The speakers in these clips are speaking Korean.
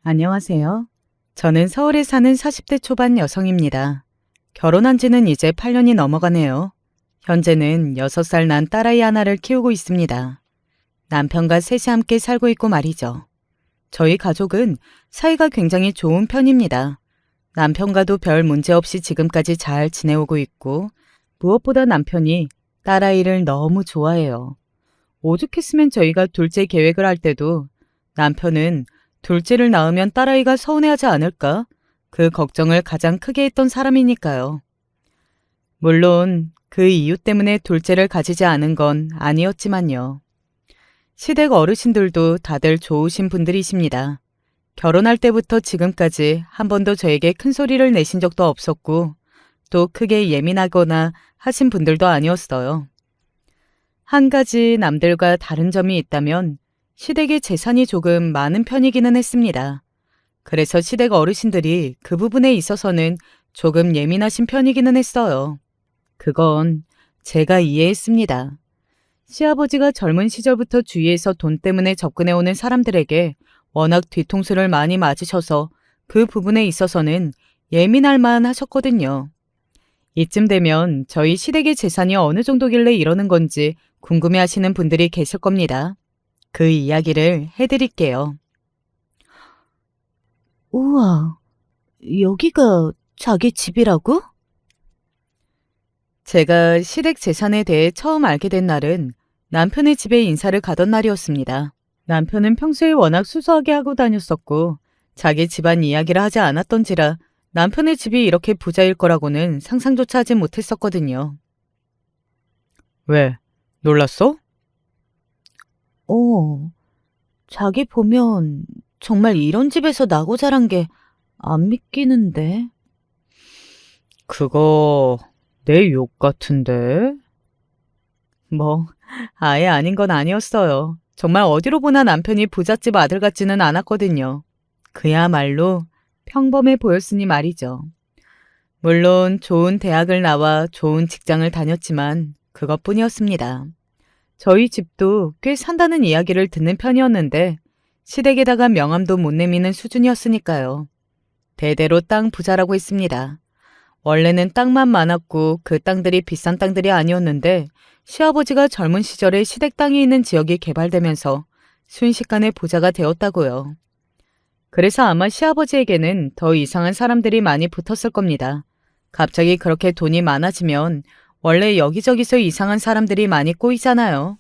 안녕하세요. 저는 서울에 사는 40대 초반 여성입니다. 결혼한 지는 이제 8년이 넘어가네요. 현재는 6살 난 딸아이 하나를 키우고 있습니다. 남편과 셋이 함께 살고 있고 말이죠. 저희 가족은 사이가 굉장히 좋은 편입니다. 남편과도 별 문제 없이 지금까지 잘 지내오고 있고, 무엇보다 남편이 딸아이를 너무 좋아해요. 오죽했으면 저희가 둘째 계획을 할 때도 남편은 둘째를 낳으면 딸아이가 서운해하지 않을까? 그 걱정을 가장 크게 했던 사람이니까요. 물론 그 이유 때문에 둘째를 가지지 않은 건 아니었지만요. 시댁 어르신들도 다들 좋으신 분들이십니다. 결혼할 때부터 지금까지 한 번도 저에게 큰 소리를 내신 적도 없었고, 또 크게 예민하거나 하신 분들도 아니었어요. 한 가지 남들과 다른 점이 있다면 시댁의 재산이 조금 많은 편이기는 했습니다. 그래서 시댁 어르신들이 그 부분에 있어서는 조금 예민하신 편이기는 했어요. 그건 제가 이해했습니다. 시아버지가 젊은 시절부터 주위에서 돈 때문에 접근해오는 사람들에게 워낙 뒤통수를 많이 맞으셔서 그 부분에 있어서는 예민할 만 하셨거든요. 이쯤 되면 저희 시댁의 재산이 어느 정도길래 이러는 건지 궁금해 하시는 분들이 계실 겁니다. 그 이야기를 해드릴게요. 우와, 여기가 자기 집이라고? 제가 시댁 재산에 대해 처음 알게 된 날은 남편의 집에 인사를 가던 날이었습니다. 남편은 평소에 워낙 수수하게 하고 다녔었고 자기 집안 이야기를 하지 않았던지라 남편의 집이 이렇게 부자일 거라고는 상상조차 하지 못했었거든요. 왜? 놀랐어? 자기 보면 정말 이런 집에서 나고 자란 게 안 믿기는데. 그거 내 욕 같은데? 뭐, 아예 아닌 건 아니었어요. 정말 어디로 보나 남편이 부잣집 아들 같지는 않았거든요. 그야말로 평범해 보였으니 말이죠. 물론 좋은 대학을 나와 좋은 직장을 다녔지만 그것뿐이었습니다. 저희 집도 꽤 산다는 이야기를 듣는 편이었는데 시댁에다가 명함도 못 내미는 수준이었으니까요. 대대로 땅 부자라고 했습니다. 원래는 땅만 많았고 그 땅들이 비싼 땅들이 아니었는데 시아버지가 젊은 시절에 시댁 땅이 있는 지역이 개발되면서 순식간에 부자가 되었다고요. 그래서 아마 시아버지에게는 더 이상한 사람들이 많이 붙었을 겁니다. 갑자기 그렇게 돈이 많아지면 원래 여기저기서 이상한 사람들이 많이 꼬이잖아요.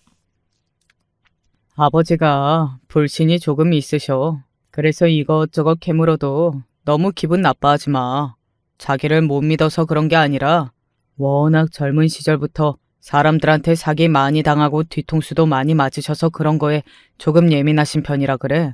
아버지가 불신이 조금 있으셔. 그래서 이것저것 캐물어도 너무 기분 나빠하지 마. 자기를 못 믿어서 그런 게 아니라 워낙 젊은 시절부터 사람들한테 사기 많이 당하고 뒤통수도 많이 맞으셔서 그런 거에 조금 예민하신 편이라 그래.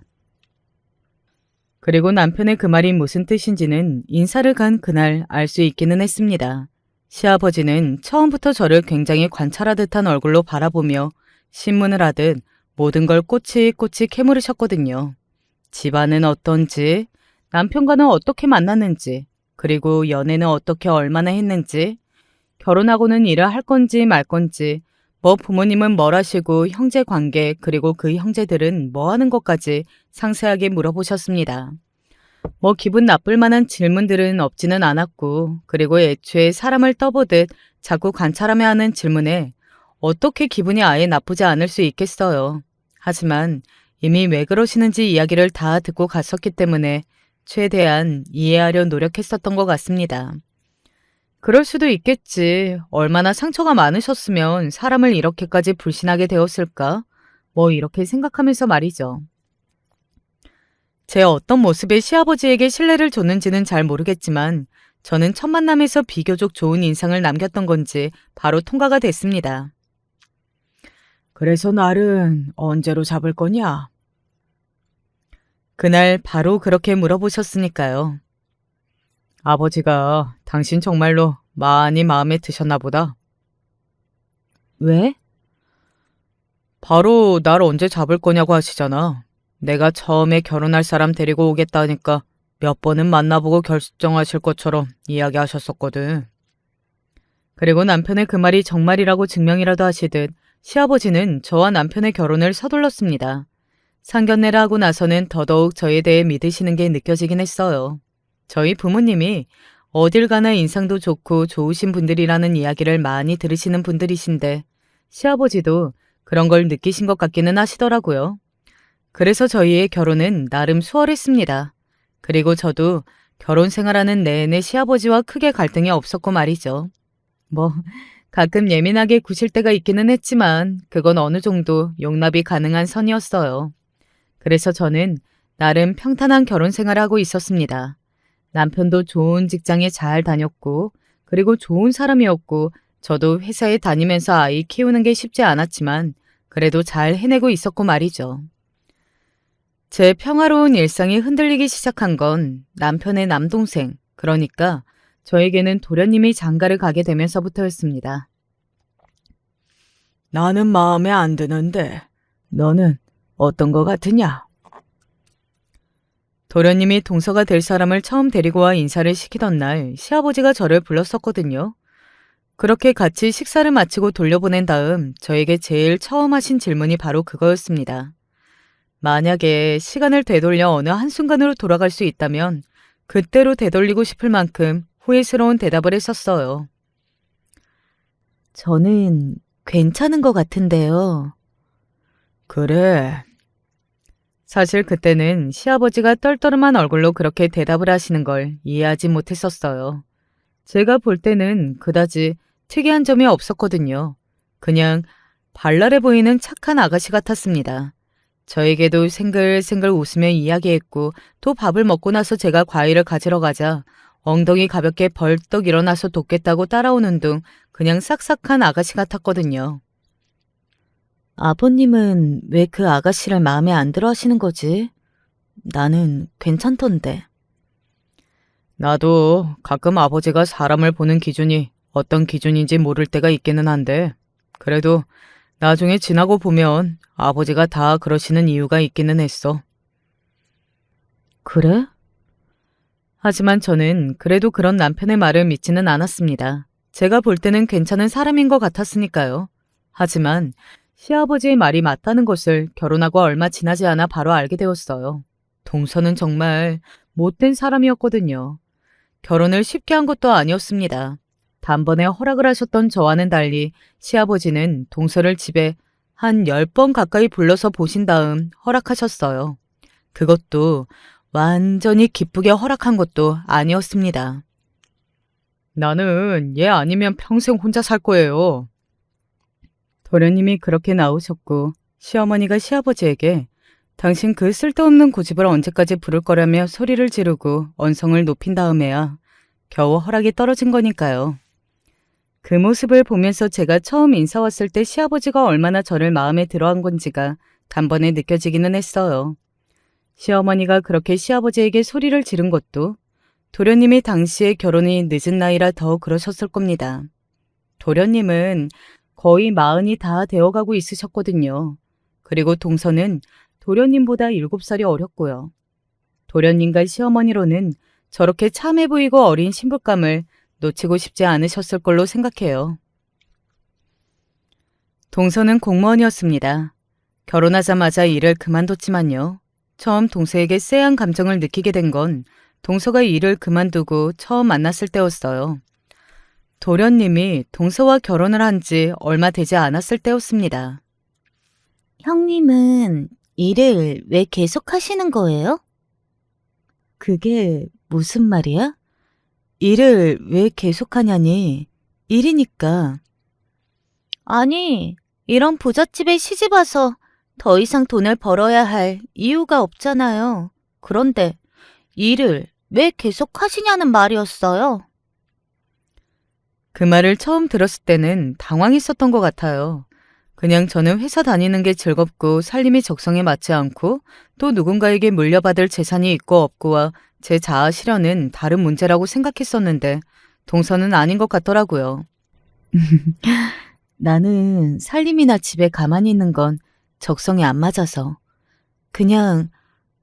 그리고 남편의 그 말이 무슨 뜻인지는 인사를 간 그날 알 수 있기는 했습니다. 시아버지는 처음부터 저를 굉장히 관찰하듯한 얼굴로 바라보며 신문을 하듯 모든 걸 꼬치꼬치 캐물으셨거든요. 집안은 어떤지, 남편과는 어떻게 만났는지, 그리고 연애는 어떻게 얼마나 했는지, 결혼하고는 일을 할 건지 말 건지, 뭐 부모님은 뭘 하시고 형제 관계 그리고 그 형제들은 뭐 하는 것까지 상세하게 물어보셨습니다. 뭐 기분 나쁠 만한 질문들은 없지는 않았고 그리고 애초에 사람을 떠보듯 자꾸 관찰하며 하는 질문에 어떻게 기분이 아예 나쁘지 않을 수 있겠어요. 하지만 이미 왜 그러시는지 이야기를 다 듣고 갔었기 때문에 최대한 이해하려 노력했었던 것 같습니다. 그럴 수도 있겠지. 얼마나 상처가 많으셨으면 사람을 이렇게까지 불신하게 되었을까? 뭐 이렇게 생각하면서 말이죠. 제 어떤 모습에 시아버지에게 신뢰를 줬는지는 잘 모르겠지만 저는 첫 만남에서 비교적 좋은 인상을 남겼던 건지 바로 통과가 됐습니다. 그래서 날은 언제로 잡을 거냐? 그날 바로 그렇게 물어보셨으니까요. 아버지가 당신 정말로 많이 마음에 드셨나 보다. 왜? 바로 날 언제 잡을 거냐고 하시잖아. 내가 처음에 결혼할 사람 데리고 오겠다니까 몇 번은 만나보고 결정하실 것처럼 이야기하셨었거든. 그리고 남편의 그 말이 정말이라고 증명이라도 하시듯 시아버지는 저와 남편의 결혼을 서둘렀습니다. 상견례를 하고 나서는 더더욱 저에 대해 믿으시는 게 느껴지긴 했어요. 저희 부모님이 어딜 가나 인상도 좋고 좋으신 분들이라는 이야기를 많이 들으시는 분들이신데 시아버지도 그런 걸 느끼신 것 같기는 하시더라고요. 그래서 저희의 결혼은 나름 수월했습니다. 그리고 저도 결혼 생활하는 내내 시아버지와 크게 갈등이 없었고 말이죠. 뭐 가끔 예민하게 구실 때가 있기는 했지만 그건 어느 정도 용납이 가능한 선이었어요. 그래서 저는 나름 평탄한 결혼 생활을 하고 있었습니다. 남편도 좋은 직장에 잘 다녔고 그리고 좋은 사람이었고 저도 회사에 다니면서 아이 키우는 게 쉽지 않았지만 그래도 잘 해내고 있었고 말이죠. 제 평화로운 일상이 흔들리기 시작한 건 남편의 남동생, 그러니까 저에게는 도련님이 장가를 가게 되면서부터였습니다. 나는 마음에 안 드는데 너는 어떤 거 같으냐? 도련님이 동서가 될 사람을 처음 데리고 와 인사를 시키던 날 시아버지가 저를 불렀었거든요. 그렇게 같이 식사를 마치고 돌려보낸 다음 저에게 제일 처음 하신 질문이 바로 그거였습니다. 만약에 시간을 되돌려 어느 한순간으로 돌아갈 수 있다면 그때로 되돌리고 싶을 만큼 후회스러운 대답을 했었어요. 저는 괜찮은 것 같은데요. 그래. 사실 그때는 시아버지가 떨떠름한 얼굴로 그렇게 대답을 하시는 걸 이해하지 못했었어요. 제가 볼 때는 그다지 특이한 점이 없었거든요. 그냥 발랄해 보이는 착한 아가씨 같았습니다. 저에게도 생글생글 웃으며 이야기했고 또 밥을 먹고 나서 제가 과일을 가지러 가자 엉덩이 가볍게 벌떡 일어나서 돕겠다고 따라오는 둥 그냥 싹싹한 아가씨 같았거든요. 아버님은 왜 그 아가씨를 마음에 안 들어 하시는 거지? 나는 괜찮던데. 나도 가끔 아버지가 사람을 보는 기준이 어떤 기준인지 모를 때가 있기는 한데 그래도 나중에 지나고 보면 아버지가 다 그러시는 이유가 있기는 했어. 그래? 하지만 저는 그래도 그런 남편의 말을 믿지는 않았습니다. 제가 볼 때는 괜찮은 사람인 것 같았으니까요. 하지만 시아버지의 말이 맞다는 것을 결혼하고 얼마 지나지 않아 바로 알게 되었어요. 동서는 정말 못된 사람이었거든요. 결혼을 쉽게 한 것도 아니었습니다. 단번에 허락을 하셨던 저와는 달리 시아버지는 동서를 집에 한 10번 가까이 불러서 보신 다음 허락하셨어요. 그것도 완전히 기쁘게 허락한 것도 아니었습니다. 나는 얘 아니면 평생 혼자 살 거예요. 도련님이 그렇게 나오셨고 시어머니가 시아버지에게 당신 그 쓸데없는 고집을 언제까지 부를 거라며 소리를 지르고 언성을 높인 다음에야 겨우 허락이 떨어진 거니까요. 그 모습을 보면서 제가 처음 인사 왔을 때 시아버지가 얼마나 저를 마음에 들어한 건지가 단번에 느껴지기는 했어요. 시어머니가 그렇게 시아버지에게 소리를 지른 것도 도련님이 당시에 결혼이 늦은 나이라 더 그러셨을 겁니다. 도련님은 거의 40이 다 되어가고 있으셨거든요. 그리고 동서는 도련님보다 7살이 어렸고요. 도련님과 시어머니로는 저렇게 참해 보이고 어린 신부감을 놓치고 싶지 않으셨을 걸로 생각해요. 동서는 공무원이었습니다. 결혼하자마자 일을 그만뒀지만요. 처음 동서에게 쎄한 감정을 느끼게 된 건 동서가 일을 그만두고 처음 만났을 때였어요. 도련님이 동서와 결혼을 한 지 얼마 되지 않았을 때였습니다. 형님은 일을 왜 계속 하시는 거예요? 그게 무슨 말이야? 일을 왜 계속하냐니? 일이니까. 아니, 이런 부잣집에 시집 와서 더 이상 돈을 벌어야 할 이유가 없잖아요. 그런데 일을 왜 계속 하시냐는 말이었어요. 그 말을 처음 들었을 때는 당황했었던 것 같아요. 그냥 저는 회사 다니는 게 즐겁고 살림이 적성에 맞지 않고 또 누군가에게 물려받을 재산이 있고 없고와 제 자아 실현은 다른 문제라고 생각했었는데 동서는 아닌 것 같더라고요. 나는 살림이나 집에 가만히 있는 건 적성에 안 맞아서 그냥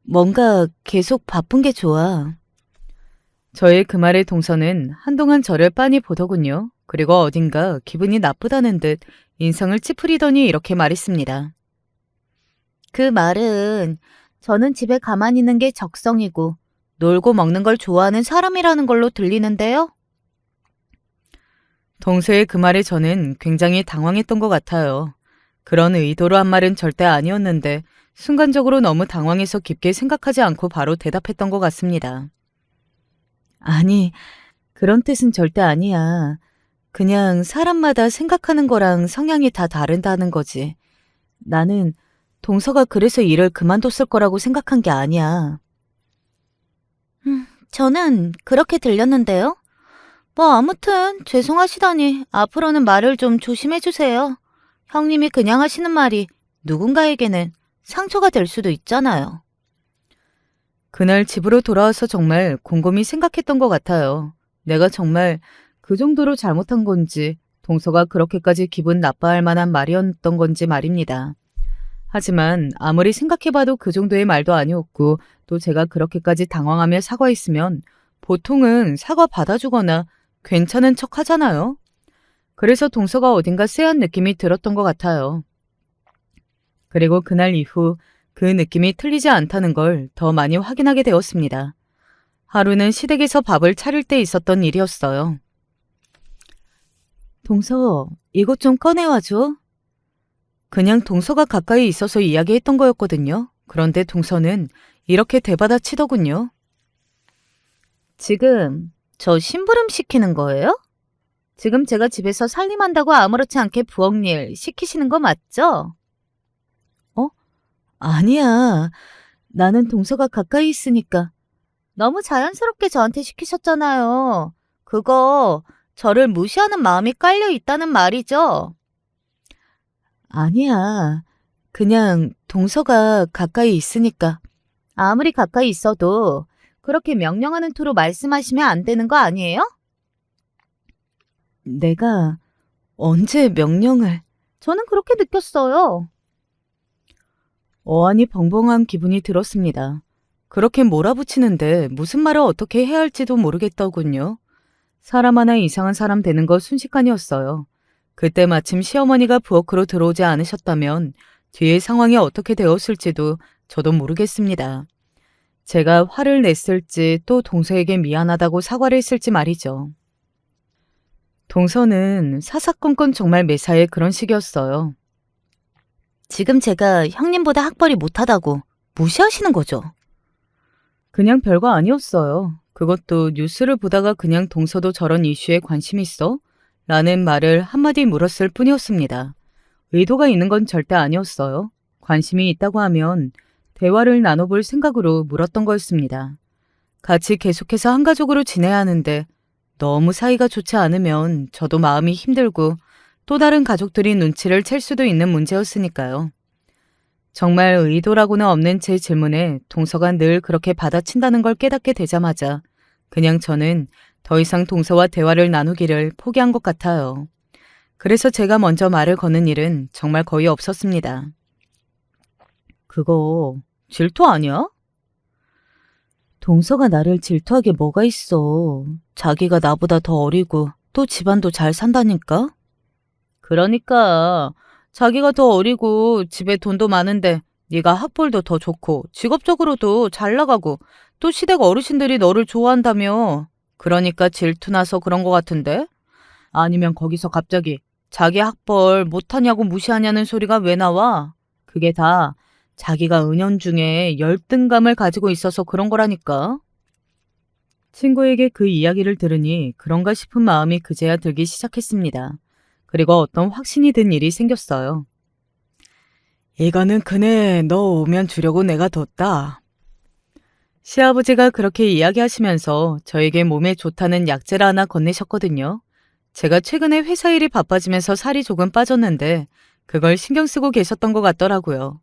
뭔가 계속 바쁜 게 좋아. 저의 그 말에 동서는 한동안 저를 빤히 보더군요. 그리고 어딘가 기분이 나쁘다는 듯 인상을 찌푸리더니 이렇게 말했습니다. 그 말은 저는 집에 가만히 있는 게 적성이고 놀고 먹는 걸 좋아하는 사람이라는 걸로 들리는데요. 동서의 그 말에 저는 굉장히 당황했던 것 같아요. 그런 의도로 한 말은 절대 아니었는데 순간적으로 너무 당황해서 깊게 생각하지 않고 바로 대답했던 것 같습니다. 아니, 그런 뜻은 절대 아니야. 그냥 사람마다 생각하는 거랑 성향이 다 다른다는 거지. 나는 동서가 그래서 일을 그만뒀을 거라고 생각한 게 아니야. 저는 그렇게 들렸는데요. 뭐 아무튼 죄송하시다니 앞으로는 말을 좀 조심해 주세요. 형님이 그냥 하시는 말이 누군가에게는 상처가 될 수도 있잖아요. 그날 집으로 돌아와서 정말 곰곰이 생각했던 것 같아요. 내가 정말 그 정도로 잘못한 건지, 동서가 그렇게까지 기분 나빠할 만한 말이었던 건지 말입니다. 하지만 아무리 생각해봐도 그 정도의 말도 아니었고, 또 제가 그렇게까지 당황하며 사과했으면 보통은 사과 받아주거나 괜찮은 척 하잖아요. 그래서 동서가 어딘가 쎄한 느낌이 들었던 것 같아요. 그리고 그날 이후 그 느낌이 틀리지 않다는 걸 더 많이 확인하게 되었습니다. 하루는 시댁에서 밥을 차릴 때 있었던 일이었어요. 동서, 이것 좀 꺼내와줘. 그냥 동서가 가까이 있어서 이야기했던 거였거든요. 그런데 동서는 이렇게 대받아치더군요. 지금 저 심부름 시키는 거예요? 지금 제가 집에서 살림한다고 아무렇지 않게 부엌일 시키시는 거 맞죠? 어? 아니야. 나는 동서가 가까이 있으니까. 너무 자연스럽게 저한테 시키셨잖아요. 그거 저를 무시하는 마음이 깔려 있다는 말이죠. 아니야. 그냥 동서가 가까이 있으니까. 아무리 가까이 있어도 그렇게 명령하는 투로 말씀하시면 안 되는 거 아니에요? 내가 언제 명령을... 저는 그렇게 느꼈어요. 어안이 벙벙한 기분이 들었습니다. 그렇게 몰아붙이는데 무슨 말을 어떻게 해야 할지도 모르겠더군요. 사람 하나 이상한 사람 되는 거 순식간이었어요. 그때 마침 시어머니가 부엌으로 들어오지 않으셨다면 뒤의 상황이 어떻게 되었을지도 저도 모르겠습니다. 제가 화를 냈을지 또 동서에게 미안하다고 사과를 했을지 말이죠. 동서는 사사건건 정말 매사에 그런 식이었어요. 지금 제가 형님보다 학벌이 못하다고 무시하시는 거죠? 그냥 별거 아니었어요. 그것도 뉴스를 보다가 그냥 동서도 저런 이슈에 관심 있어? 라는 말을 한마디 물었을 뿐이었습니다. 의도가 있는 건 절대 아니었어요. 관심이 있다고 하면 대화를 나눠볼 생각으로 물었던 거였습니다. 같이 계속해서 한가족으로 지내야 하는데 너무 사이가 좋지 않으면 저도 마음이 힘들고 또 다른 가족들이 눈치를 챌 수도 있는 문제였으니까요. 정말 의도라고는 없는 제 질문에 동서가 늘 그렇게 받아친다는 걸 깨닫게 되자마자 그냥 저는 더 이상 동서와 대화를 나누기를 포기한 것 같아요. 그래서 제가 먼저 말을 거는 일은 정말 거의 없었습니다. 그거 질투 아니야? 동서가 나를 질투하게 뭐가 있어. 자기가 나보다 더 어리고 또 집안도 잘 산다니까? 그러니까 자기가 더 어리고 집에 돈도 많은데 네가 학벌도 더 좋고 직업적으로도 잘 나가고 또 시댁 어르신들이 너를 좋아한다며. 그러니까 질투나서 그런 것 같은데? 아니면 거기서 갑자기 자기 학벌 못하냐고 무시하냐는 소리가 왜 나와? 그게 다 자기가 은연중에 열등감을 가지고 있어서 그런 거라니까. 친구에게 그 이야기를 들으니 그런가 싶은 마음이 그제야 들기 시작했습니다. 그리고 어떤 확신이 든 일이 생겼어요. 이거는 그네 너 오면 주려고 내가 뒀다. 시아버지가 그렇게 이야기하시면서 저에게 몸에 좋다는 약재를 하나 건네셨거든요. 제가 최근에 회사 일이 바빠지면서 살이 조금 빠졌는데 그걸 신경 쓰고 계셨던 것 같더라고요.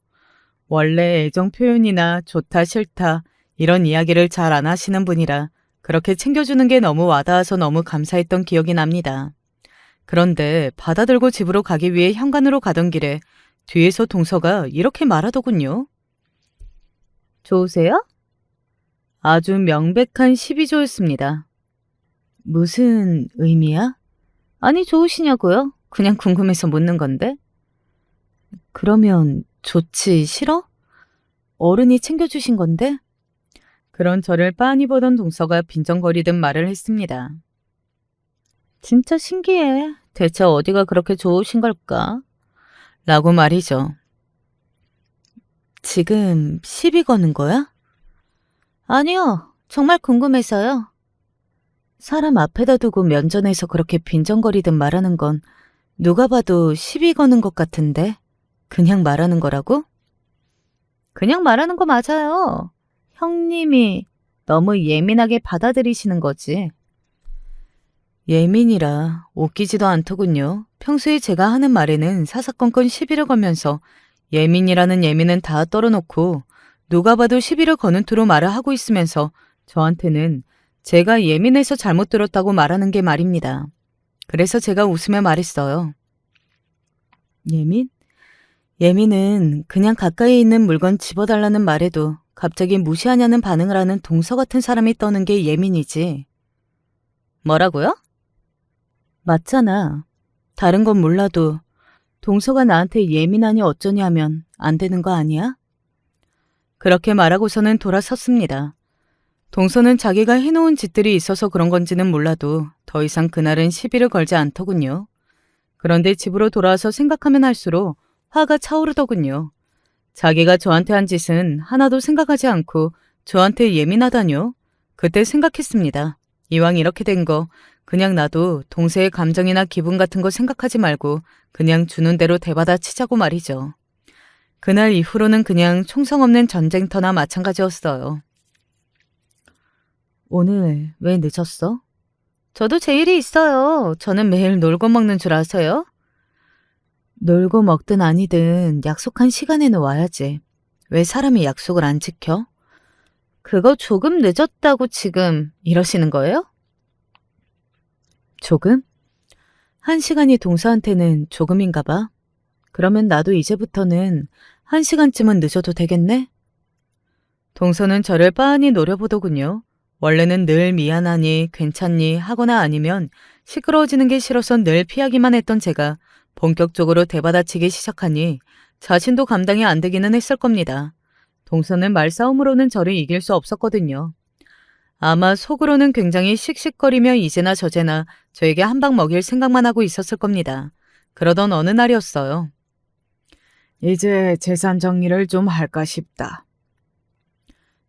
원래 애정 표현이나 좋다 싫다 이런 이야기를 잘 안 하시는 분이라 그렇게 챙겨주는 게 너무 와닿아서 너무 감사했던 기억이 납니다. 그런데 받아들고 집으로 가기 위해 현관으로 가던 길에 뒤에서 동서가 이렇게 말하더군요. 좋으세요? 아주 명백한 시비조였습니다. 무슨 의미야? 아니 좋으시냐고요? 그냥 궁금해서 묻는 건데. 그러면 좋지 싫어? 어른이 챙겨주신 건데? 그런 저를 빤히 보던 동서가 빈정거리듯 말을 했습니다. 진짜 신기해. 대체 어디가 그렇게 좋으신 걸까? 라고 말이죠. 지금 시비 거는 거야? 아니요. 정말 궁금해서요. 사람 앞에다 두고 면전에서 그렇게 빈정거리듯 말하는 건 누가 봐도 시비 거는 것 같은데 그냥 말하는 거라고? 그냥 말하는 거 맞아요. 형님이 너무 예민하게 받아들이시는 거지. 예민이라 웃기지도 않더군요. 평소에 제가 하는 말에는 사사건건 시비를 걸면서 예민이라는 예민은 다 떨어놓고 누가 봐도 시비를 거는 투로 말을 하고 있으면서 저한테는 제가 예민해서 잘못 들었다고 말하는 게 말입니다. 그래서 제가 웃으며 말했어요. 예민? 예민은 그냥 가까이 있는 물건 집어달라는 말에도 갑자기 무시하냐는 반응을 하는 동서 같은 사람이 떠는 게 예민이지. 뭐라고요? 맞잖아. 다른 건 몰라도 동서가 나한테 예민하니 어쩌니 하면 안 되는 거 아니야? 그렇게 말하고서는 돌아섰습니다. 동서는 자기가 해놓은 짓들이 있어서 그런 건지는 몰라도 더 이상 그날은 시비를 걸지 않더군요. 그런데 집으로 돌아와서 생각하면 할수록 화가 차오르더군요. 자기가 저한테 한 짓은 하나도 생각하지 않고 저한테 예민하다뇨? 그때 생각했습니다. 이왕 이렇게 된 거 그냥 나도 동서의 감정이나 기분 같은 거 생각하지 말고 그냥 주는 대로 대받아 치자고 말이죠. 그날 이후로는 그냥 총성 없는 전쟁터나 마찬가지였어요. 오늘 왜 늦었어? 저도 제 일이 있어요. 저는 매일 놀고 먹는 줄 아세요? 놀고 먹든 아니든 약속한 시간에는 와야지. 왜 사람이 약속을 안 지켜? 그거 조금 늦었다고 지금 이러시는 거예요? 조금? 1시간이 동서한테는 조금인가 봐. 그러면 나도 이제부터는 1시간쯤은 늦어도 되겠네? 동서는 저를 빤히 노려보더군요. 원래는 늘 미안하니 괜찮니 하거나 아니면 시끄러워지는 게 싫어서 늘 피하기만 했던 제가 본격적으로 대받아치기 시작하니 자신도 감당이 안 되기는 했을 겁니다. 동서는 말싸움으로는 저를 이길 수 없었거든요. 아마 속으로는 굉장히 씩씩거리며 이제나 저제나 저에게 한 방 먹일 생각만 하고 있었을 겁니다. 그러던 어느 날이었어요. 이제 재산 정리를 좀 할까 싶다.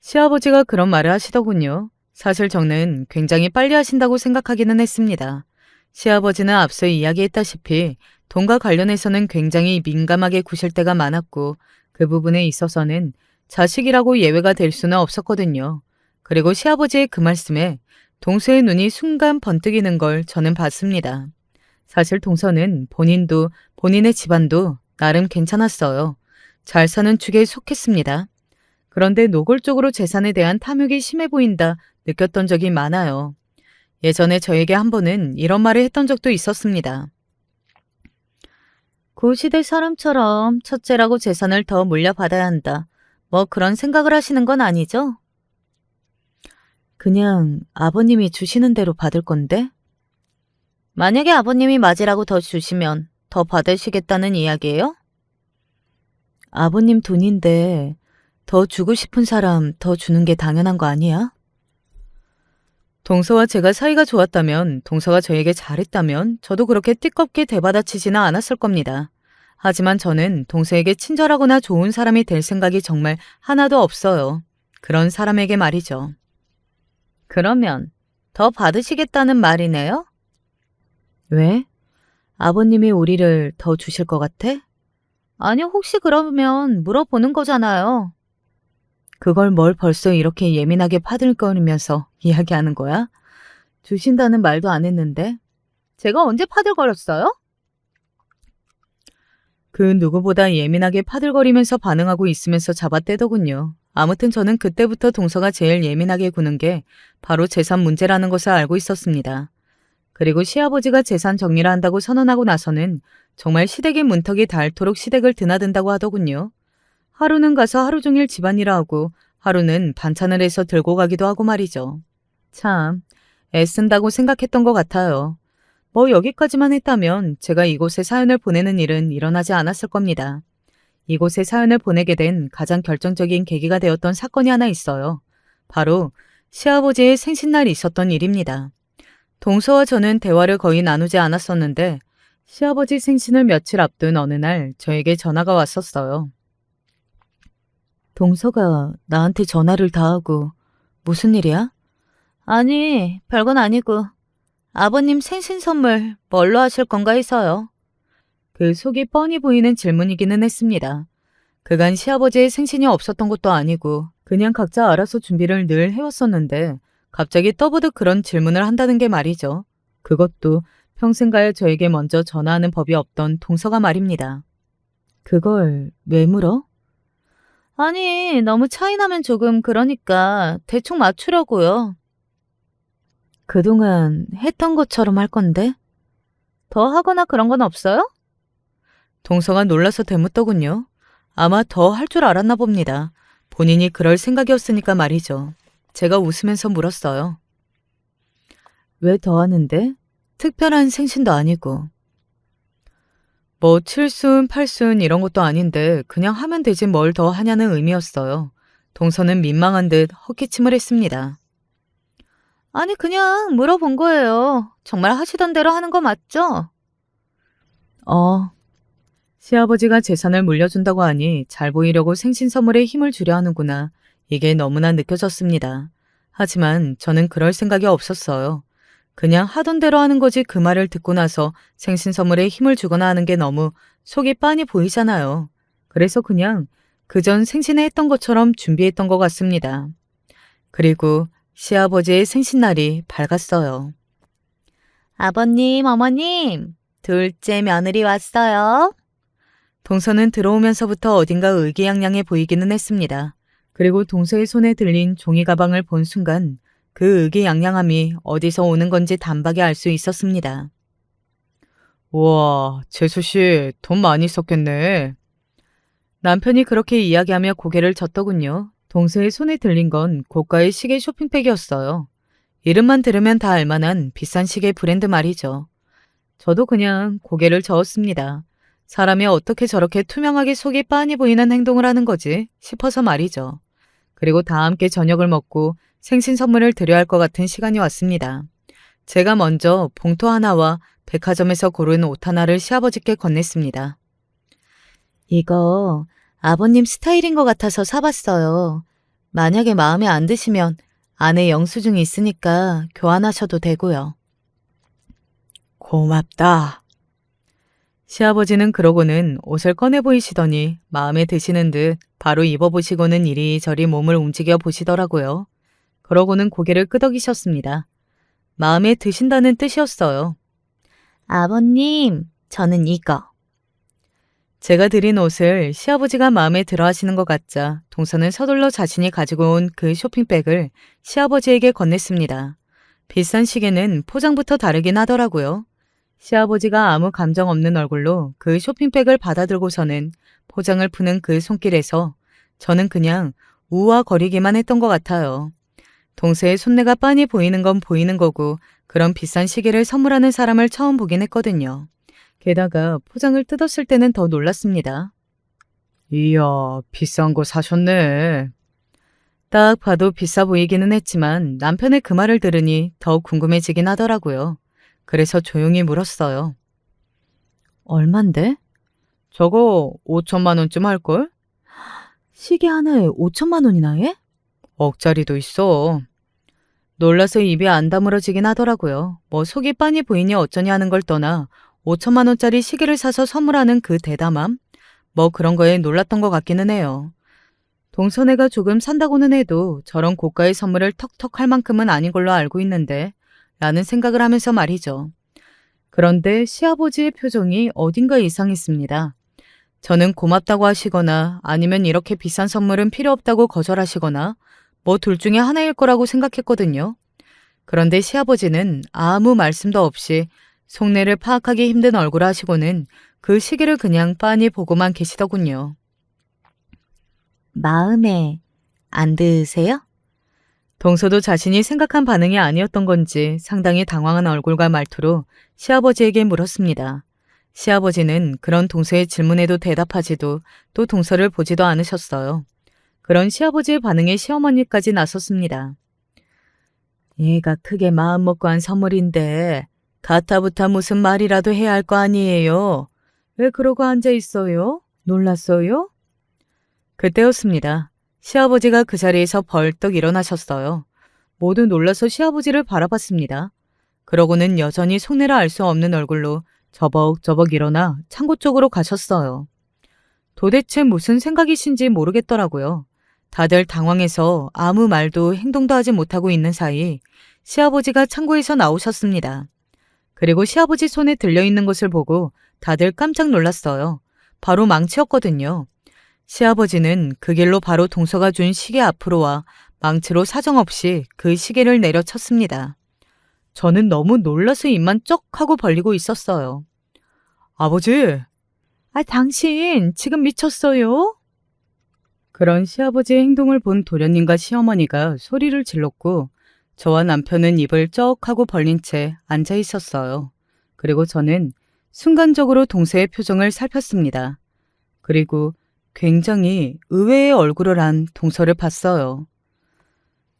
시아버지가 그런 말을 하시더군요. 사실 저는 굉장히 빨리 하신다고 생각하기는 했습니다. 시아버지는 앞서 이야기했다시피 돈과 관련해서는 굉장히 민감하게 구실 때가 많았고 그 부분에 있어서는 자식이라고 예외가 될 수는 없었거든요. 그리고 시아버지의 그 말씀에 동서의 눈이 순간 번뜩이는 걸 저는 봤습니다. 사실 동서는 본인도 본인의 집안도 나름 괜찮았어요. 잘 사는 축에 속했습니다. 그런데 노골적으로 재산에 대한 탐욕이 심해 보인다 느꼈던 적이 많아요. 예전에 저에게 한 번은 이런 말을 했던 적도 있었습니다. 그 시대 사람처럼 첫째라고 재산을 더 물려받아야 한다. 뭐 그런 생각을 하시는 건 아니죠? 그냥 아버님이 주시는 대로 받을 건데? 만약에 아버님이 맞으라고 더 주시면 더 받으시겠다는 이야기예요? 아버님 돈인데 더 주고 싶은 사람 더 주는 게 당연한 거 아니야? 동서와 제가 사이가 좋았다면, 동서가 저에게 잘했다면 저도 그렇게 띠껍게 대받아치지는 않았을 겁니다. 하지만 저는 동서에게 친절하거나 좋은 사람이 될 생각이 정말 하나도 없어요. 그런 사람에게 말이죠. 그러면 더 받으시겠다는 말이네요? 왜? 아버님이 우리를 더 주실 것 같아? 아니요, 혹시 그러면 물어보는 거잖아요. 그걸 뭘 벌써 이렇게 예민하게 파들거리면서 이야기하는 거야? 주신다는 말도 안 했는데. 제가 언제 파들거렸어요? 그 누구보다 예민하게 파들거리면서 반응하고 있으면서 잡아떼더군요. 아무튼 저는 그때부터 동서가 제일 예민하게 구는 게 바로 재산 문제라는 것을 알고 있었습니다. 그리고 시아버지가 재산 정리를 한다고 선언하고 나서는 정말 시댁의 문턱이 닳도록 시댁을 드나든다고 하더군요. 하루는 가서 하루 종일 집안일을 하고 하루는 반찬을 해서 들고 가기도 하고 말이죠. 참 애쓴다고 생각했던 것 같아요. 뭐 여기까지만 했다면 제가 이곳에 사연을 보내는 일은 일어나지 않았을 겁니다. 이곳에 사연을 보내게 된 가장 결정적인 계기가 되었던 사건이 하나 있어요. 바로 시아버지의 생신날이 있었던 일입니다. 동서와 저는 대화를 거의 나누지 않았었는데 시아버지 생신을 며칠 앞둔 어느 날 저에게 전화가 왔었어요. 동서가 나한테 전화를 다 하고 무슨 일이야? 아니, 별건 아니고. 아버님 생신 선물 뭘로 하실 건가 해서요. 그 속이 뻔히 보이는 질문이기는 했습니다. 그간 시아버지의 생신이 없었던 것도 아니고 그냥 각자 알아서 준비를 늘 해왔었는데 갑자기 떠보듯 그런 질문을 한다는 게 말이죠. 그것도 평생가에 저에게 먼저 전화하는 법이 없던 동서가 말입니다. 그걸 왜 물어? 아니, 너무 차이 나면 조금 그러니까 대충 맞추려고요. 그동안 했던 것처럼 할 건데? 더 하거나 그런 건 없어요? 동서가 놀라서 되묻더군요. 아마 더 할 줄 알았나 봅니다. 본인이 그럴 생각이었으니까 말이죠. 제가 웃으면서 물었어요. 왜 더 하는데? 특별한 생신도 아니고. 뭐 칠순, 팔순 이런 것도 아닌데 그냥 하면 되지 뭘 더 하냐는 의미였어요. 동서는 민망한 듯 헛기침을 했습니다. 아니, 그냥 물어본 거예요. 정말 하시던 대로 하는 거 맞죠? 시아버지가 재산을 물려준다고 하니 잘 보이려고 생신 선물에 힘을 주려 하는구나. 이게 너무나 느껴졌습니다. 하지만 저는 그럴 생각이 없었어요. 그냥 하던 대로 하는 거지 그 말을 듣고 나서 생신 선물에 힘을 주거나 하는 게 너무 속이 빤히 보이잖아요. 그래서 그냥 그전 생신에 했던 것처럼 준비했던 것 같습니다. 그리고 시아버지의 생신날이 밝았어요. 아버님, 어머님, 둘째 며느리 왔어요. 동서는 들어오면서부터 어딘가 의기양양해 보이기는 했습니다. 그리고 동서의 손에 들린 종이 가방을 본 순간 그 의기양양함이 어디서 오는 건지 단박에 알 수 있었습니다. 우와, 재수씨 돈 많이 썼겠네. 남편이 그렇게 이야기하며 고개를 젓더군요. 동서의 손에 들린 건 고가의 시계 쇼핑백이었어요. 이름만 들으면 다 알만한 비싼 시계 브랜드 말이죠. 저도 그냥 고개를 저었습니다. 사람이 어떻게 저렇게 투명하게 속이 빤히 보이는 행동을 하는 거지 싶어서 말이죠. 그리고 다 함께 저녁을 먹고 생신 선물을 드려야 할 것 같은 시간이 왔습니다. 제가 먼저 봉투 하나와 백화점에서 고른 옷 하나를 시아버지께 건넸습니다. 이거 아버님 스타일인 것 같아서 사봤어요. 만약에 마음에 안 드시면 안에 영수증이 있으니까 교환하셔도 되고요. 고맙다. 시아버지는 그러고는 옷을 꺼내 보이시더니 마음에 드시는 듯 바로 입어보시고는 이리저리 몸을 움직여 보시더라고요. 그러고는 고개를 끄덕이셨습니다. 마음에 드신다는 뜻이었어요. 아버님, 저는 이거. 제가 드린 옷을 시아버지가 마음에 들어 하시는 것 같자 동서는 서둘러 자신이 가지고 온 그 쇼핑백을 시아버지에게 건넸습니다. 비싼 시계는 포장부터 다르긴 하더라고요. 시아버지가 아무 감정 없는 얼굴로 그 쇼핑백을 받아들고서는 포장을 푸는 그 손길에서 저는 그냥 우아거리기만 했던 것 같아요. 동서의 손내가 빤히 보이는 건 보이는 거고 그런 비싼 시계를 선물하는 사람을 처음 보긴 했거든요. 게다가 포장을 뜯었을 때는 더 놀랐습니다. 이야, 비싼 거 사셨네. 딱 봐도 비싸 보이기는 했지만 남편의 그 말을 들으니 더 궁금해지긴 하더라고요. 그래서 조용히 물었어요. 얼만데? 저거 5천만 원쯤 할걸? 시계 하나에 5천만 원이나 해? 억짜리도 있어. 놀라서 입이 안 다물어지긴 하더라고요. 뭐 속이 빤히 보이니 어쩌니 하는 걸 떠나 5천만 원짜리 시계를 사서 선물하는 그 대담함? 뭐 그런 거에 놀랐던 것 같기는 해요. 동서네가 조금 산다고는 해도 저런 고가의 선물을 턱턱 할 만큼은 아닌 걸로 알고 있는데 라는 생각을 하면서 말이죠. 그런데 시아버지의 표정이 어딘가 이상했습니다. 저는 고맙다고 하시거나 아니면 이렇게 비싼 선물은 필요 없다고 거절하시거나 뭐 둘 중에 하나일 거라고 생각했거든요. 그런데 시아버지는 아무 말씀도 없이 속내를 파악하기 힘든 얼굴을 하시고는 그 시계를 그냥 빤히 보고만 계시더군요. 마음에 안 드세요? 동서도 자신이 생각한 반응이 아니었던 건지 상당히 당황한 얼굴과 말투로 시아버지에게 물었습니다. 시아버지는 그런 동서의 질문에도 대답하지도 또 동서를 보지도 않으셨어요. 그런 시아버지의 반응에 시어머니까지 나섰습니다. 얘가 크게 마음 먹고 한 선물인데 가타부타 무슨 말이라도 해야 할 거 아니에요. 왜 그러고 앉아 있어요? 놀랐어요? 그때였습니다. 시아버지가 그 자리에서 벌떡 일어나셨어요. 모두 놀라서 시아버지를 바라봤습니다. 그러고는 여전히 속내라 알 수 없는 얼굴로 저벅저벅 일어나 창고 쪽으로 가셨어요. 도대체 무슨 생각이신지 모르겠더라고요. 다들 당황해서 아무 말도 행동도 하지 못하고 있는 사이 시아버지가 창고에서 나오셨습니다. 그리고 시아버지 손에 들려있는 것을 보고 다들 깜짝 놀랐어요. 바로 망치였거든요. 시아버지는 그 길로 바로 동서가 준 시계 앞으로 와 망치로 사정없이 그 시계를 내려쳤습니다. 저는 너무 놀라서 입만 쩍 하고 벌리고 있었어요. 아버지, 당신 지금 미쳤어요? 그런 시아버지의 행동을 본 도련님과 시어머니가 소리를 질렀고 저와 남편은 입을 쩍 하고 벌린 채 앉아 있었어요. 그리고 저는 순간적으로 동서의 표정을 살폈습니다. 그리고 굉장히 의외의 얼굴을 한 동서를 봤어요.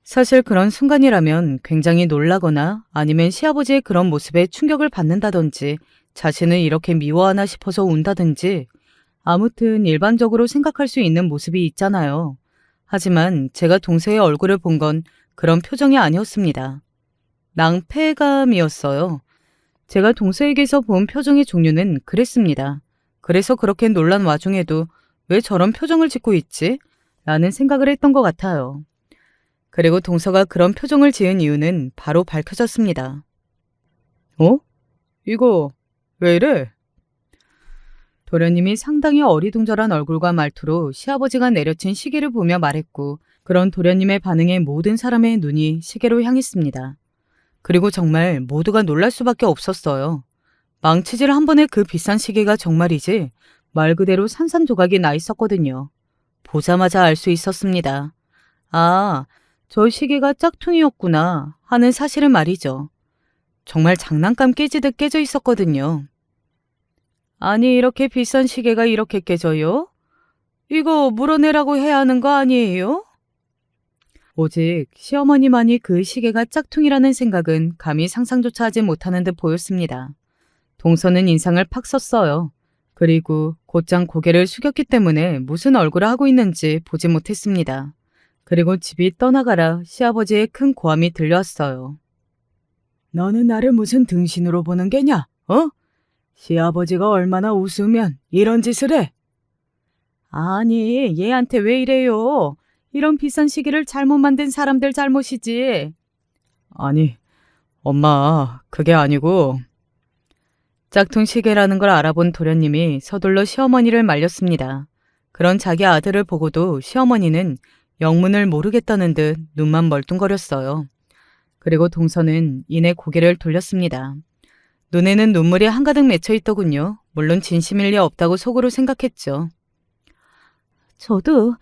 사실 그런 순간이라면 굉장히 놀라거나 아니면 시아버지의 그런 모습에 충격을 받는다든지 자신을 이렇게 미워하나 싶어서 운다든지 아무튼 일반적으로 생각할 수 있는 모습이 있잖아요. 하지만 제가 동서의 얼굴을 본 건 그런 표정이 아니었습니다. 낭패감이었어요. 제가 동서에게서 본 표정의 종류는 그랬습니다. 그래서 그렇게 놀란 와중에도 왜 저런 표정을 짓고 있지? 라는 생각을 했던 것 같아요. 그리고 동서가 그런 표정을 지은 이유는 바로 밝혀졌습니다. 어? 이거 왜 이래? 도련님이 상당히 어리둥절한 얼굴과 말투로 시아버지가 내려친 시계를 보며 말했고 그런 도련님의 반응에 모든 사람의 눈이 시계로 향했습니다. 그리고 정말 모두가 놀랄 수밖에 없었어요. 망치질 한 번에 그 비싼 시계가 정말이지 말 그대로 산산조각이 나 있었거든요. 보자마자 알 수 있었습니다. 아, 저 시계가 짝퉁이었구나 하는 사실은 말이죠. 정말 장난감 깨지듯 깨져 있었거든요. 아니 이렇게 비싼 시계가 이렇게 깨져요? 이거 물어내라고 해야 하는 거 아니에요? 오직 시어머니만이 그 시계가 짝퉁이라는 생각은 감히 상상조차 하지 못하는 듯 보였습니다. 동서는 인상을 팍 썼어요. 그리고 곧장 고개를 숙였기 때문에 무슨 얼굴을 하고 있는지 보지 못했습니다. 그리고 집이 떠나가라 시아버지의 큰 고함이 들려왔어요. 너는 나를 무슨 등신으로 보는 게냐? 어? 시아버지가 얼마나 웃으면 이런 짓을 해? 아니, 얘한테 왜 이래요? 이런 비싼 시계를 잘못 만든 사람들 잘못이지. 아니, 엄마, 그게 아니고. 짝퉁 시계라는 걸 알아본 도련님이 서둘러 시어머니를 말렸습니다. 그런 자기 아들을 보고도 시어머니는 영문을 모르겠다는 듯 눈만 멀뚱거렸어요. 그리고 동서는 이내 고개를 돌렸습니다. 눈에는 눈물이 한가득 맺혀 있더군요. 물론 진심일 리 없다고 속으로 생각했죠. 저도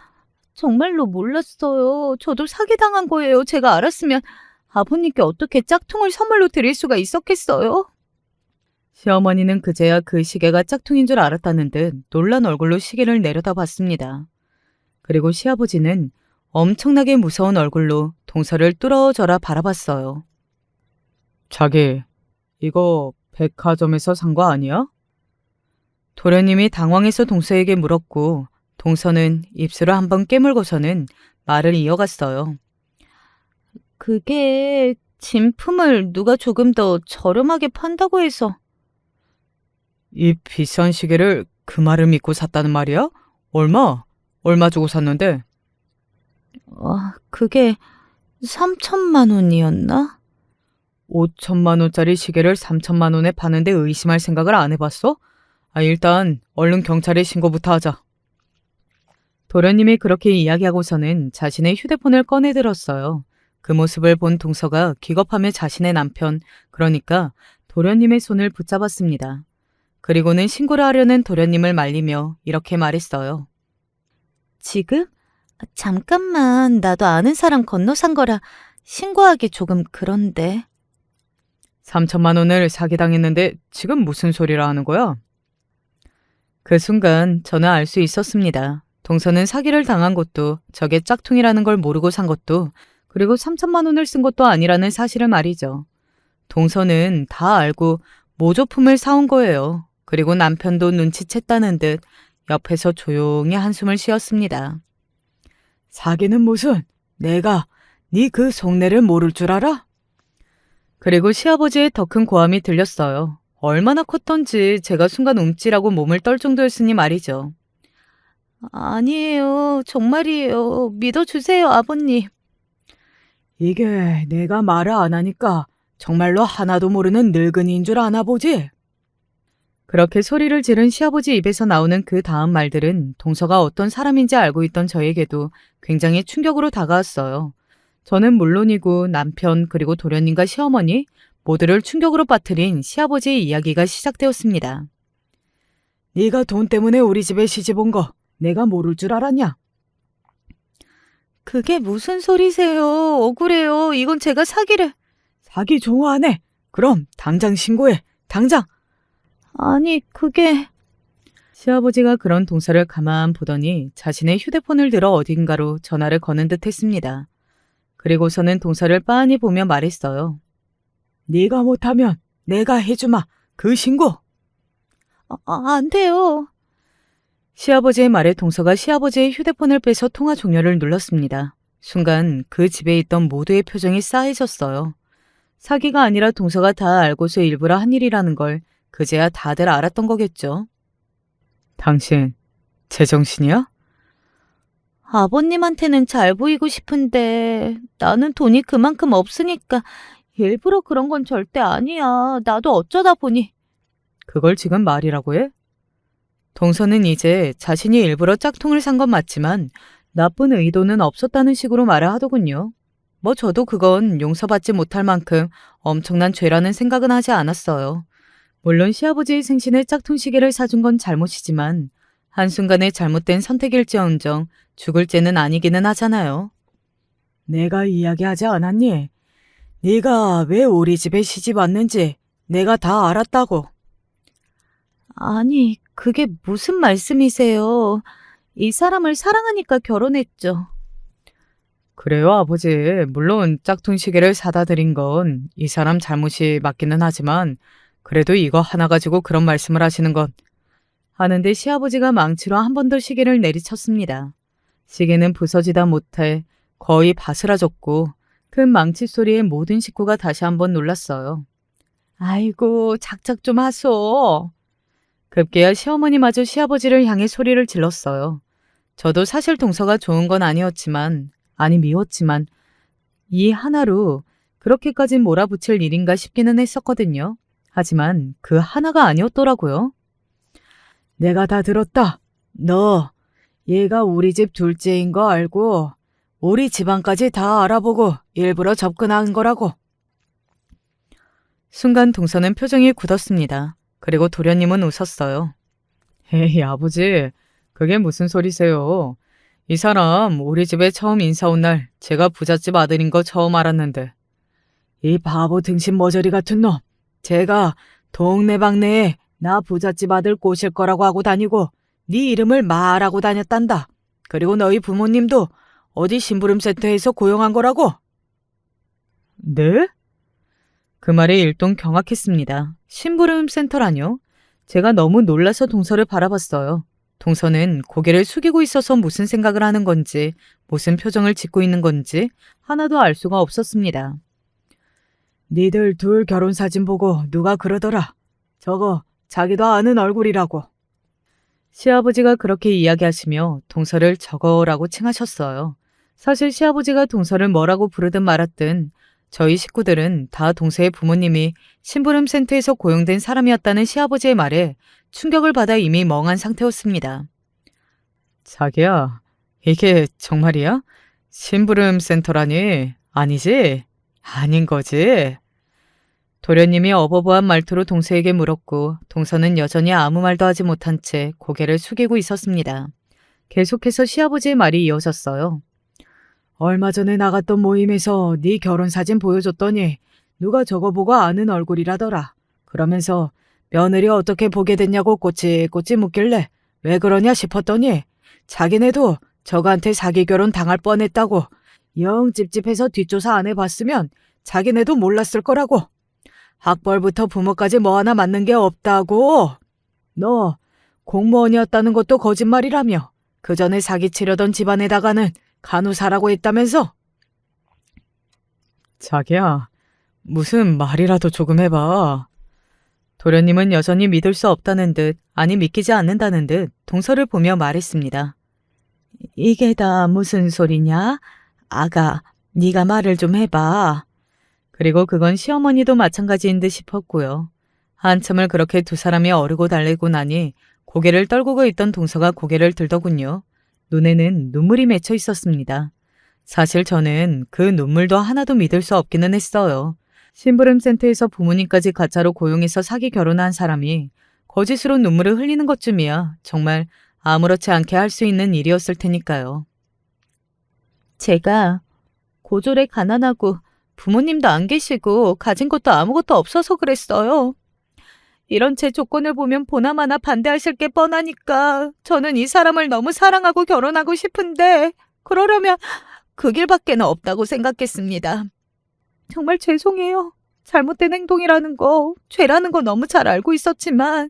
정말로 몰랐어요. 저도 사기당한 거예요. 제가 알았으면 아버님께 어떻게 짝퉁을 선물로 드릴 수가 있었겠어요? 시어머니는 그제야 그 시계가 짝퉁인 줄 알았다는 듯 놀란 얼굴로 시계를 내려다봤습니다. 그리고 시아버지는 엄청나게 무서운 얼굴로 동서를 뚫어져라 바라봤어요. 자기, 이거 백화점에서 산 거 아니야? 도련님이 당황해서 동서에게 물었고 동서는 입술을 한번 깨물고서는 말을 이어갔어요. 그게 진품을 누가 조금 더 저렴하게 판다고 해서. 이 비싼 시계를 그 말을 믿고 샀다는 말이야? 얼마? 얼마 주고 샀는데? 그게 3천만 원이었나? 5천만 원짜리 시계를 3천만 원에 파는데 의심할 생각을 안 해봤어? 일단 얼른 경찰에 신고부터 하자. 도련님이 그렇게 이야기하고서는 자신의 휴대폰을 꺼내들었어요. 그 모습을 본 동서가 기겁하며 자신의 남편, 그러니까 도련님의 손을 붙잡았습니다. 그리고는 신고를 하려는 도련님을 말리며 이렇게 말했어요. 지금? 잠깐만, 나도 아는 사람 건너 산 거라 신고하기 조금 그런데. 3천만 원을 사기당했는데 지금 무슨 소리를 하는 거야? 그 순간 저는 알 수 있었습니다. 동서는 사기를 당한 것도 저게 짝퉁이라는 걸 모르고 산 것도 그리고 3천만 원을 쓴 것도 아니라는 사실을 말이죠. 동서는 다 알고 모조품을 사온 거예요. 그리고 남편도 눈치챘다는 듯 옆에서 조용히 한숨을 쉬었습니다. 사기는 무슨? 내가 네 그 속내를 모를 줄 알아? 그리고 시아버지의 더 큰 고함이 들렸어요. 얼마나 컸던지 제가 순간 움찔하고 몸을 떨 정도였으니 말이죠. 아니에요. 정말이에요. 믿어주세요, 아버님. 이게 내가 말을 안 하니까 정말로 하나도 모르는 늙은이인 줄 아나 보지? 그렇게 소리를 지른 시아버지 입에서 나오는 그 다음 말들은 동서가 어떤 사람인지 알고 있던 저에게도 굉장히 충격으로 다가왔어요. 저는 물론이고 남편 그리고 도련님과 시어머니 모두를 충격으로 빠뜨린 시아버지의 이야기가 시작되었습니다. 네가 돈 때문에 우리 집에 시집 온 거 내가 모를 줄 알았냐? 그게 무슨 소리세요? 억울해요. 이건 제가 사기를... 사기 좋아하네. 그럼 당장 신고해. 당장. 아니, 그게... 시아버지가 그런 동서를 가만 보더니 자신의 휴대폰을 들어 어딘가로 전화를 거는 듯 했습니다. 그리고서는 동서를 빤히 보며 말했어요. 네가 못하면 내가 해주마. 그 신고. 안 돼요. 시아버지의 말에 동서가 시아버지의 휴대폰을 빼서 통화 종료를 눌렀습니다. 순간 그 집에 있던 모두의 표정이 싸해졌어요. 사기가 아니라 동서가 다 알고서 일부러 한 일이라는 걸 그제야 다들 알았던 거겠죠. 당신 제정신이야? 아버님한테는 잘 보이고 싶은데 나는 돈이 그만큼 없으니까 일부러 그런 건 절대 아니야. 나도 어쩌다 보니. 그걸 지금 말이라고 해? 동서는 이제 자신이 일부러 짝퉁을 산 건 맞지만 나쁜 의도는 없었다는 식으로 말을 하더군요. 뭐 저도 그건 용서받지 못할 만큼 엄청난 죄라는 생각은 하지 않았어요. 물론 시아버지의 생신에 짝퉁 시계를 사준 건 잘못이지만 한순간의 잘못된 선택일지언정 죽을 죄는 아니기는 하잖아요. 내가 이야기하지 않았니? 네가 왜 우리 집에 시집 왔는지 내가 다 알았다고. 아니, 그게 무슨 말씀이세요? 이 사람을 사랑하니까 결혼했죠. 그래요, 아버지. 물론 짝퉁 시계를 사다 드린 건 이 사람 잘못이 맞기는 하지만 그래도 이거 하나 가지고 그런 말씀을 하시는 건 하는데 시아버지가 망치로 한 번 더 시계를 내리쳤습니다. 시계는 부서지다 못해 거의 바스라졌고 큰 망치 소리에 모든 식구가 다시 한번 놀랐어요. 아이고, 작작 좀 하소. 급기야 시어머니마저 시아버지를 향해 소리를 질렀어요. 저도 사실 동서가 좋은 건 아니었지만, 아니 미웠지만 이 하나로 그렇게까지 몰아붙일 일인가 싶기는 했었거든요. 하지만 그 하나가 아니었더라고요. 내가 다 들었다. 너 얘가 우리 집 둘째인 거 알고 우리 집안까지 다 알아보고 일부러 접근한 거라고. 순간 동서는 표정이 굳었습니다. 그리고 도련님은 웃었어요. 에이, 아버지, 그게 무슨 소리세요? 이 사람 우리 집에 처음 인사 온 날 제가 부잣집 아들인 거 처음 알았는데. 이 바보 등신 머저리 같은 놈. 제가 동네방네에 나 부잣집 아들 꼬실 거라고 하고 다니고 네 이름을 말하고 다녔단다. 그리고 너희 부모님도 어디 심부름센터에서 고용한 거라고? 네? 그 말에 일동 경악했습니다. 심부름센터라뇨? 제가 너무 놀라서 동서를 바라봤어요. 동서는 고개를 숙이고 있어서 무슨 생각을 하는 건지, 무슨 표정을 짓고 있는 건지 하나도 알 수가 없었습니다. 니들 둘 결혼 사진 보고 누가 그러더라. 저거 자기도 아는 얼굴이라고. 시아버지가 그렇게 이야기하시며 동서를 저거라고 칭하셨어요. 사실 시아버지가 동서를 뭐라고 부르든 말았든 저희 식구들은 다 동서의 부모님이 심부름센터에서 고용된 사람이었다는 시아버지의 말에 충격을 받아 이미 멍한 상태였습니다. 자기야, 이게 정말이야? 심부름센터라니? 아니지? 아닌 거지? 도련님이 어버버한 말투로 동서에게 물었고 동서는 여전히 아무 말도 하지 못한 채 고개를 숙이고 있었습니다. 계속해서 시아버지의 말이 이어졌어요. 얼마 전에 나갔던 모임에서 네 결혼 사진 보여줬더니 누가 저거 보고 아는 얼굴이라더라. 그러면서 며느리 어떻게 보게 됐냐고 꼬치꼬치 묻길래 왜 그러냐 싶었더니 자기네도 저한테 사기 결혼 당할 뻔했다고 영 찝찝해서 뒷조사 안 해봤으면 자기네도 몰랐을 거라고. 학벌부터 부모까지 뭐 하나 맞는 게 없다고. 너 공무원이었다는 것도 거짓말이라며 그 전에 사기치려던 집안에다가는 간호사라고 했다면서. 자기야, 무슨 말이라도 조금 해봐. 도련님은 여전히 믿을 수 없다는 듯, 아니 믿기지 않는다는 듯 동서를 보며 말했습니다. 이게 다 무슨 소리냐? 아가, 네가 말을 좀 해봐. 그리고 그건 시어머니도 마찬가지인 듯 싶었고요. 한참을 그렇게 두 사람이 어르고 달래고 나니 고개를 떨구고 있던 동서가 고개를 들더군요. 눈에는 눈물이 맺혀 있었습니다. 사실 저는 그 눈물도 하나도 믿을 수 없기는 했어요. 심부름센터에서 부모님까지 가짜로 고용해서 사기 결혼한 사람이 거짓으로 눈물을 흘리는 것쯤이야 정말 아무렇지 않게 할 수 있는 일이었을 테니까요. 제가 고졸에 가난하고 부모님도 안 계시고 가진 것도 아무것도 없어서 그랬어요. 이런 제 조건을 보면 보나마나 반대하실 게 뻔하니까 저는 이 사람을 너무 사랑하고 결혼하고 싶은데 그러려면 그 길밖에는 없다고 생각했습니다. 정말 죄송해요. 잘못된 행동이라는 거, 죄라는 거 너무 잘 알고 있었지만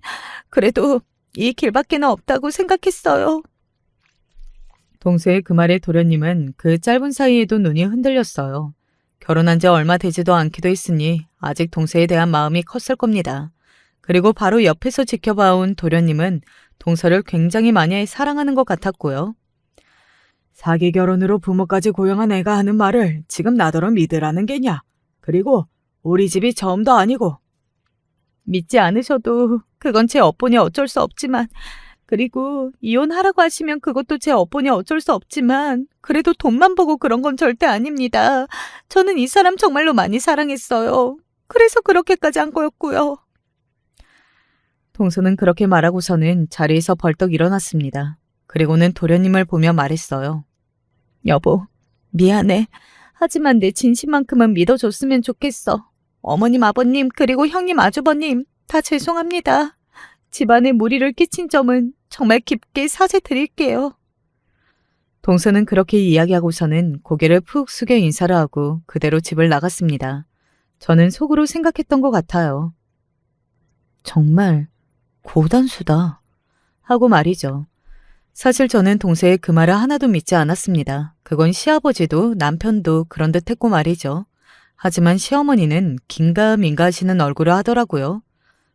그래도 이 길밖에는 없다고 생각했어요. 동서의 그 말에 도련님은 그 짧은 사이에도 눈이 흔들렸어요. 결혼한 지 얼마 되지도 않기도 했으니 아직 동서에 대한 마음이 컸을 겁니다. 그리고 바로 옆에서 지켜봐온 도련님은 동서를 굉장히 많이 사랑하는 것 같았고요. 사기 결혼으로 부모까지 고용한 애가 하는 말을 지금 나더러 믿으라는 게냐? 그리고 우리 집이 처음도 아니고. 믿지 않으셔도 그건 제 업보니 어쩔 수 없지만 그리고 이혼하라고 하시면 그것도 제 업보니 어쩔 수 없지만 그래도 돈만 보고 그런 건 절대 아닙니다. 저는 이 사람 정말로 많이 사랑했어요. 그래서 그렇게까지 한 거였고요. 동서는 그렇게 말하고서는 자리에서 벌떡 일어났습니다. 그리고는 도련님을 보며 말했어요. 여보, 미안해. 하지만 내 진심만큼은 믿어줬으면 좋겠어. 어머님, 아버님, 그리고 형님, 아주버님 다 죄송합니다. 집안에 무리를 끼친 점은 정말 깊게 사죄드릴게요. 동서는 그렇게 이야기하고서는 고개를 푹 숙여 인사를 하고 그대로 집을 나갔습니다. 저는 속으로 생각했던 것 같아요. 정말 고단수다 하고 말이죠. 사실 저는 동서의 그 말을 하나도 믿지 않았습니다. 그건 시아버지도 남편도 그런 듯 했고 말이죠. 하지만 시어머니는 긴가민가 하시는 얼굴을 하더라고요.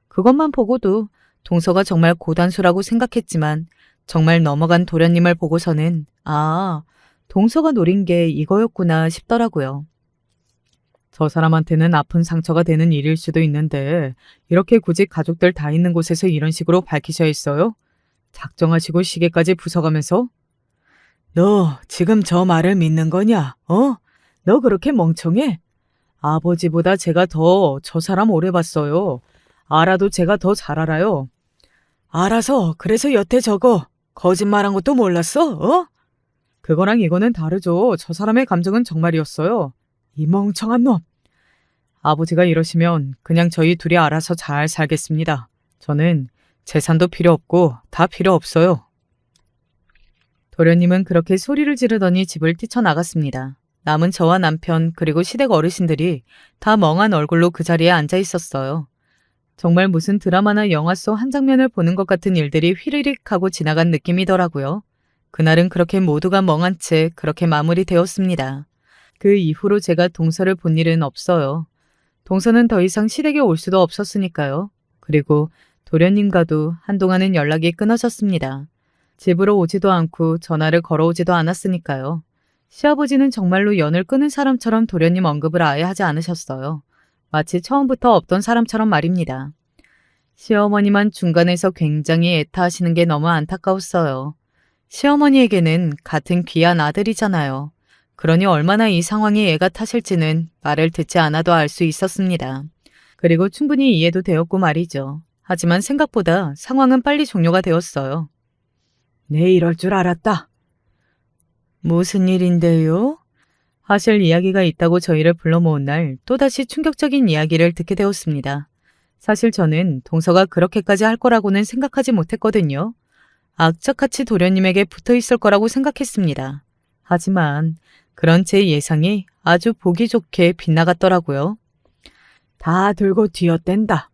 그것만 보고도 동서가 정말 고단수라고 생각했지만 정말 넘어간 도련님을 보고서는 아, 동서가 노린 게 이거였구나 싶더라고요. 저 사람한테는 아픈 상처가 되는 일일 수도 있는데 이렇게 굳이 가족들 다 있는 곳에서 이런 식으로 밝히셔야 했어요? 작정하시고 시계까지 부숴가면서? 너 지금 저 말을 믿는 거냐? 너 그렇게 멍청해? 아버지보다 제가 더 저 사람 오래 봤어요. 알아도 제가 더 잘 알아요. 알아서 그래서 여태 저거 거짓말한 것도 몰랐어? 그거랑 이거는 다르죠. 저 사람의 감정은 정말이었어요. 이 멍청한 놈. 아버지가 이러시면 그냥 저희 둘이 알아서 잘 살겠습니다. 저는 재산도 필요 없고 다 필요 없어요. 도련님은 그렇게 소리를 지르더니 집을 뛰쳐나갔습니다. 남은 저와 남편 그리고 시댁 어르신들이 다 멍한 얼굴로 그 자리에 앉아 있었어요. 정말 무슨 드라마나 영화 속 한 장면을 보는 것 같은 일들이 휘리릭 하고 지나간 느낌이더라고요. 그날은 그렇게 모두가 멍한 채 그렇게 마무리되었습니다. 그 이후로 제가 동서를 본 일은 없어요. 동서는 더 이상 시댁에 올 수도 없었으니까요. 그리고 도련님과도 한동안은 연락이 끊어졌습니다. 집으로 오지도 않고 전화를 걸어오지도 않았으니까요. 시아버지는 정말로 연을 끊은 사람처럼 도련님 언급을 아예 하지 않으셨어요. 마치 처음부터 없던 사람처럼 말입니다. 시어머니만 중간에서 굉장히 애타하시는 게 너무 안타까웠어요. 시어머니에게는 같은 귀한 아들이잖아요. 그러니 얼마나 이 상황이 애가 타실지는 말을 듣지 않아도 알 수 있었습니다. 그리고 충분히 이해도 되었고 말이죠. 하지만 생각보다 상황은 빨리 종료가 되었어요. 네, 이럴 줄 알았다. 무슨 일인데요? 하실 이야기가 있다고 저희를 불러 모은 날 또다시 충격적인 이야기를 듣게 되었습니다. 사실 저는 동서가 그렇게까지 할 거라고는 생각하지 못했거든요. 악착같이 도련님에게 붙어 있을 거라고 생각했습니다. 하지만 그런 제 예상이 아주 보기 좋게 빗나갔더라고요. 다 들고 뒤어댄다.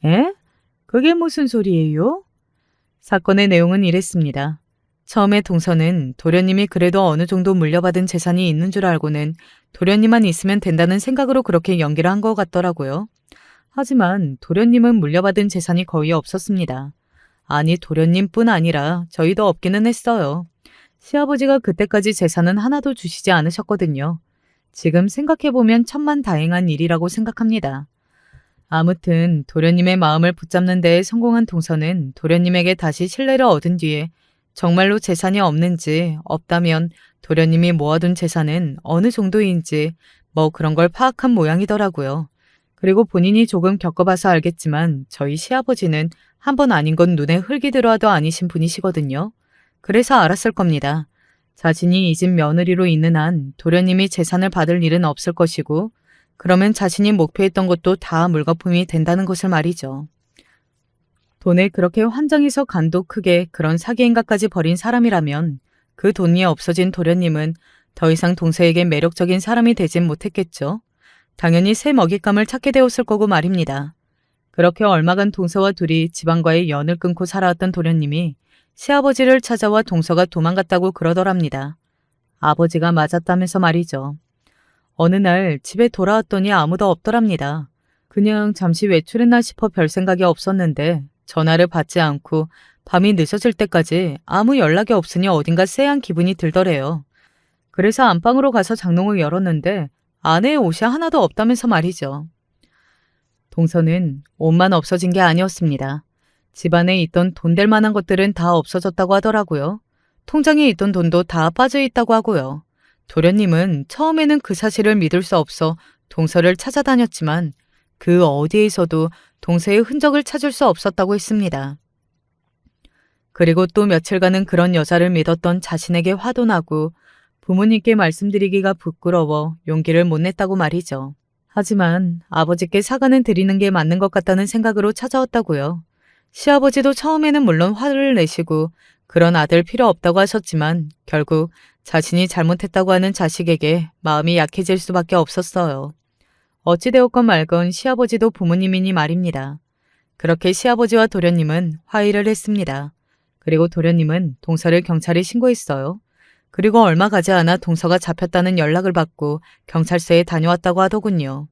에? 그게 무슨 소리예요? 사건의 내용은 이랬습니다. 처음에 동서는 도련님이 그래도 어느 정도 물려받은 재산이 있는 줄 알고는 도련님만 있으면 된다는 생각으로 그렇게 연기를 한 것 같더라고요. 하지만 도련님은 물려받은 재산이 거의 없었습니다. 아니, 도련님뿐 아니라 저희도 없기는 했어요. 시아버지가 그때까지 재산은 하나도 주시지 않으셨거든요. 지금 생각해보면 천만다행한 일이라고 생각합니다. 아무튼 도련님의 마음을 붙잡는 데에 성공한 동서는 도련님에게 다시 신뢰를 얻은 뒤에 정말로 재산이 없는지, 없다면 도련님이 모아둔 재산은 어느 정도인지 뭐 그런 걸 파악한 모양이더라고요. 그리고 본인이 조금 겪어봐서 알겠지만 저희 시아버지는 한 번 아닌 건 눈에 흙이 들어와도 아니신 분이시거든요. 그래서 알았을 겁니다. 자신이 이 집 며느리로 있는 한 도련님이 재산을 받을 일은 없을 것이고, 그러면 자신이 목표했던 것도 다 물거품이 된다는 것을 말이죠. 돈에 그렇게 환장해서 간도 크게 그런 사기 행각까지 벌인 사람이라면 그 돈이 없어진 도련님은 더 이상 동서에게 매력적인 사람이 되진 못했겠죠. 당연히 새 먹잇감을 찾게 되었을 거고 말입니다. 그렇게 얼마간 동서와 둘이 집안과의 연을 끊고 살아왔던 도련님이 시아버지를 찾아와 동서가 도망갔다고 그러더랍니다. 아버지가 맞았다면서 말이죠. 어느 날 집에 돌아왔더니 아무도 없더랍니다. 그냥 잠시 외출했나 싶어 별 생각이 없었는데 전화를 받지 않고 밤이 늦어질 때까지 아무 연락이 없으니 어딘가 쎄한 기분이 들더래요. 그래서 안방으로 가서 장롱을 열었는데 아내의 옷이 하나도 없다면서 말이죠. 동서는 옷만 없어진 게 아니었습니다. 집안에 있던 돈 될 만한 것들은 다 없어졌다고 하더라고요. 통장에 있던 돈도 다 빠져 있다고 하고요. 도련님은 처음에는 그 사실을 믿을 수 없어 동서를 찾아다녔지만 그 어디에서도 동서의 흔적을 찾을 수 없었다고 했습니다. 그리고 또 며칠간은 그런 여자를 믿었던 자신에게 화도 나고 부모님께 말씀드리기가 부끄러워 용기를 못 냈다고 말이죠. 하지만 아버지께 사과는 드리는 게 맞는 것 같다는 생각으로 찾아왔다고요. 시아버지도 처음에는 물론 화를 내시고 그런 아들 필요 없다고 하셨지만 결국 자신이 잘못했다고 하는 자식에게 마음이 약해질 수밖에 없었어요. 어찌되었건 말건 시아버지도 부모님이니 말입니다. 그렇게 시아버지와 도련님은 화해를 했습니다. 그리고 도련님은 동서를 경찰에 신고했어요. 그리고 얼마 가지 않아 동서가 잡혔다는 연락을 받고 경찰서에 다녀왔다고 하더군요.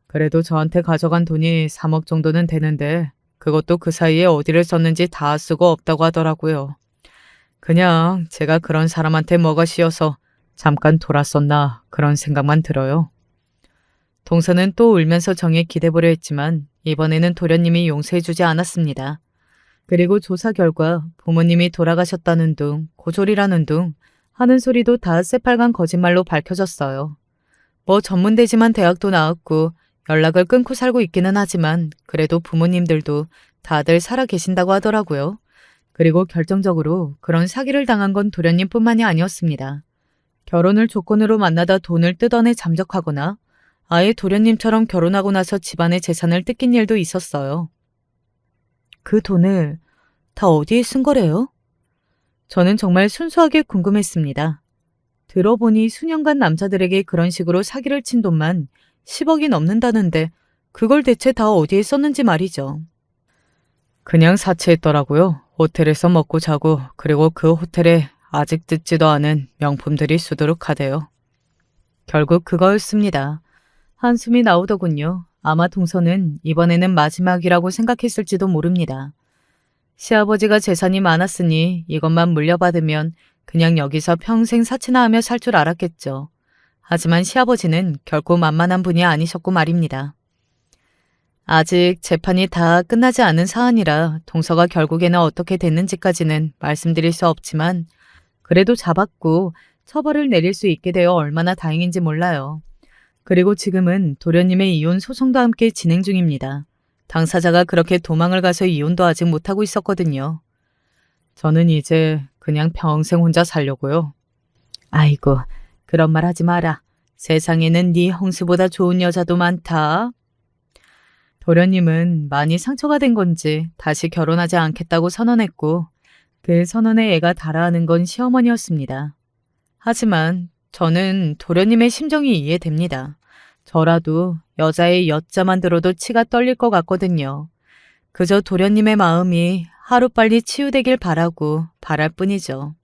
그래도 저한테 가져간 돈이 3억 정도는 되는데 그것도 그 사이에 어디를 썼는지 다 쓰고 없다고 하더라고요. 그냥 제가 그런 사람한테 뭐가 씌어서 잠깐 돌았었나 그런 생각만 들어요. 동서는 또 울면서 정에 기대보려 했지만 이번에는 도련님이 용서해주지 않았습니다. 그리고 조사 결과 부모님이 돌아가셨다는 둥, 고졸이라는 둥 하는 소리도 다 새빨간 거짓말로 밝혀졌어요. 뭐 전문대지만 대학도 나왔고 연락을 끊고 살고 있기는 하지만 그래도 부모님들도 다들 살아 계신다고 하더라고요. 그리고 결정적으로 그런 사기를 당한 건 도련님뿐만이 아니었습니다. 결혼을 조건으로 만나다 돈을 뜯어내 잠적하거나 아예 도련님처럼 결혼하고 나서 집안의 재산을 뜯긴 일도 있었어요. 그 돈을 다 어디에 쓴 거래요? 저는 정말 순수하게 궁금했습니다. 들어보니 수년간 남자들에게 그런 식으로 사기를 친 돈만 10억이 넘는다는데 그걸 대체 다 어디에 썼는지 말이죠. 그냥 사치했더라고요. 호텔에서 먹고 자고 그리고 그 호텔에 아직 뜯지도 않은 명품들이 수두룩하대요. 결국 그거였습니다. 한숨이 나오더군요. 아마 동서는 이번에는 마지막이라고 생각했을지도 모릅니다. 시아버지가 재산이 많았으니 이것만 물려받으면 그냥 여기서 평생 사치나 하며 살 줄 알았겠죠. 하지만 시아버지는 결코 만만한 분이 아니셨고 말입니다. 아직 재판이 다 끝나지 않은 사안이라 동서가 결국에는 어떻게 됐는지까지는 말씀드릴 수 없지만 그래도 잡았고 처벌을 내릴 수 있게 되어 얼마나 다행인지 몰라요. 그리고 지금은 도련님의 이혼 소송도 함께 진행 중입니다. 당사자가 그렇게 도망을 가서 이혼도 아직 못하고 있었거든요. 저는 이제 그냥 평생 혼자 살려고요. 아이고, 그런 말 하지 마라. 세상에는 네 형수보다 좋은 여자도 많다. 도련님은 많이 상처가 된 건지 다시 결혼하지 않겠다고 선언했고 그 선언에 애가 달아하는 건 시어머니였습니다. 하지만 저는 도련님의 심정이 이해됩니다. 저라도 여자의 여자만 들어도 치가 떨릴 것 같거든요. 그저 도련님의 마음이 하루빨리 치유되길 바랄 뿐이죠.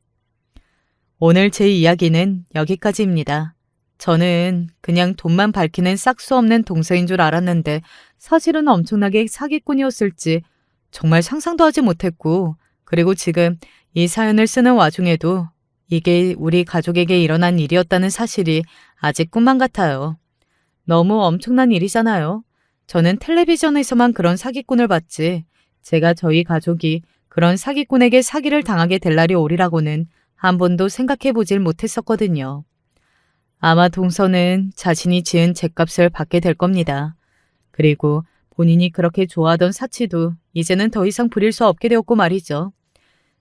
오늘 제 이야기는 여기까지입니다. 저는 그냥 돈만 밝히는 싹수 없는 동서인 줄 알았는데 사실은 엄청나게 사기꾼이었을지 정말 상상도 하지 못했고, 그리고 지금 이 사연을 쓰는 와중에도 이게 우리 가족에게 일어난 일이었다는 사실이 아직 꿈만 같아요. 너무 엄청난 일이잖아요. 저는 텔레비전에서만 그런 사기꾼을 봤지 제가 저희 가족이 그런 사기꾼에게 사기를 당하게 될 날이 오리라고는 한 번도 생각해 보질 못했었거든요. 아마 동서는 자신이 지은 죗값을 받게 될 겁니다. 그리고 본인이 그렇게 좋아하던 사치도 이제는 더 이상 부릴 수 없게 되었고 말이죠.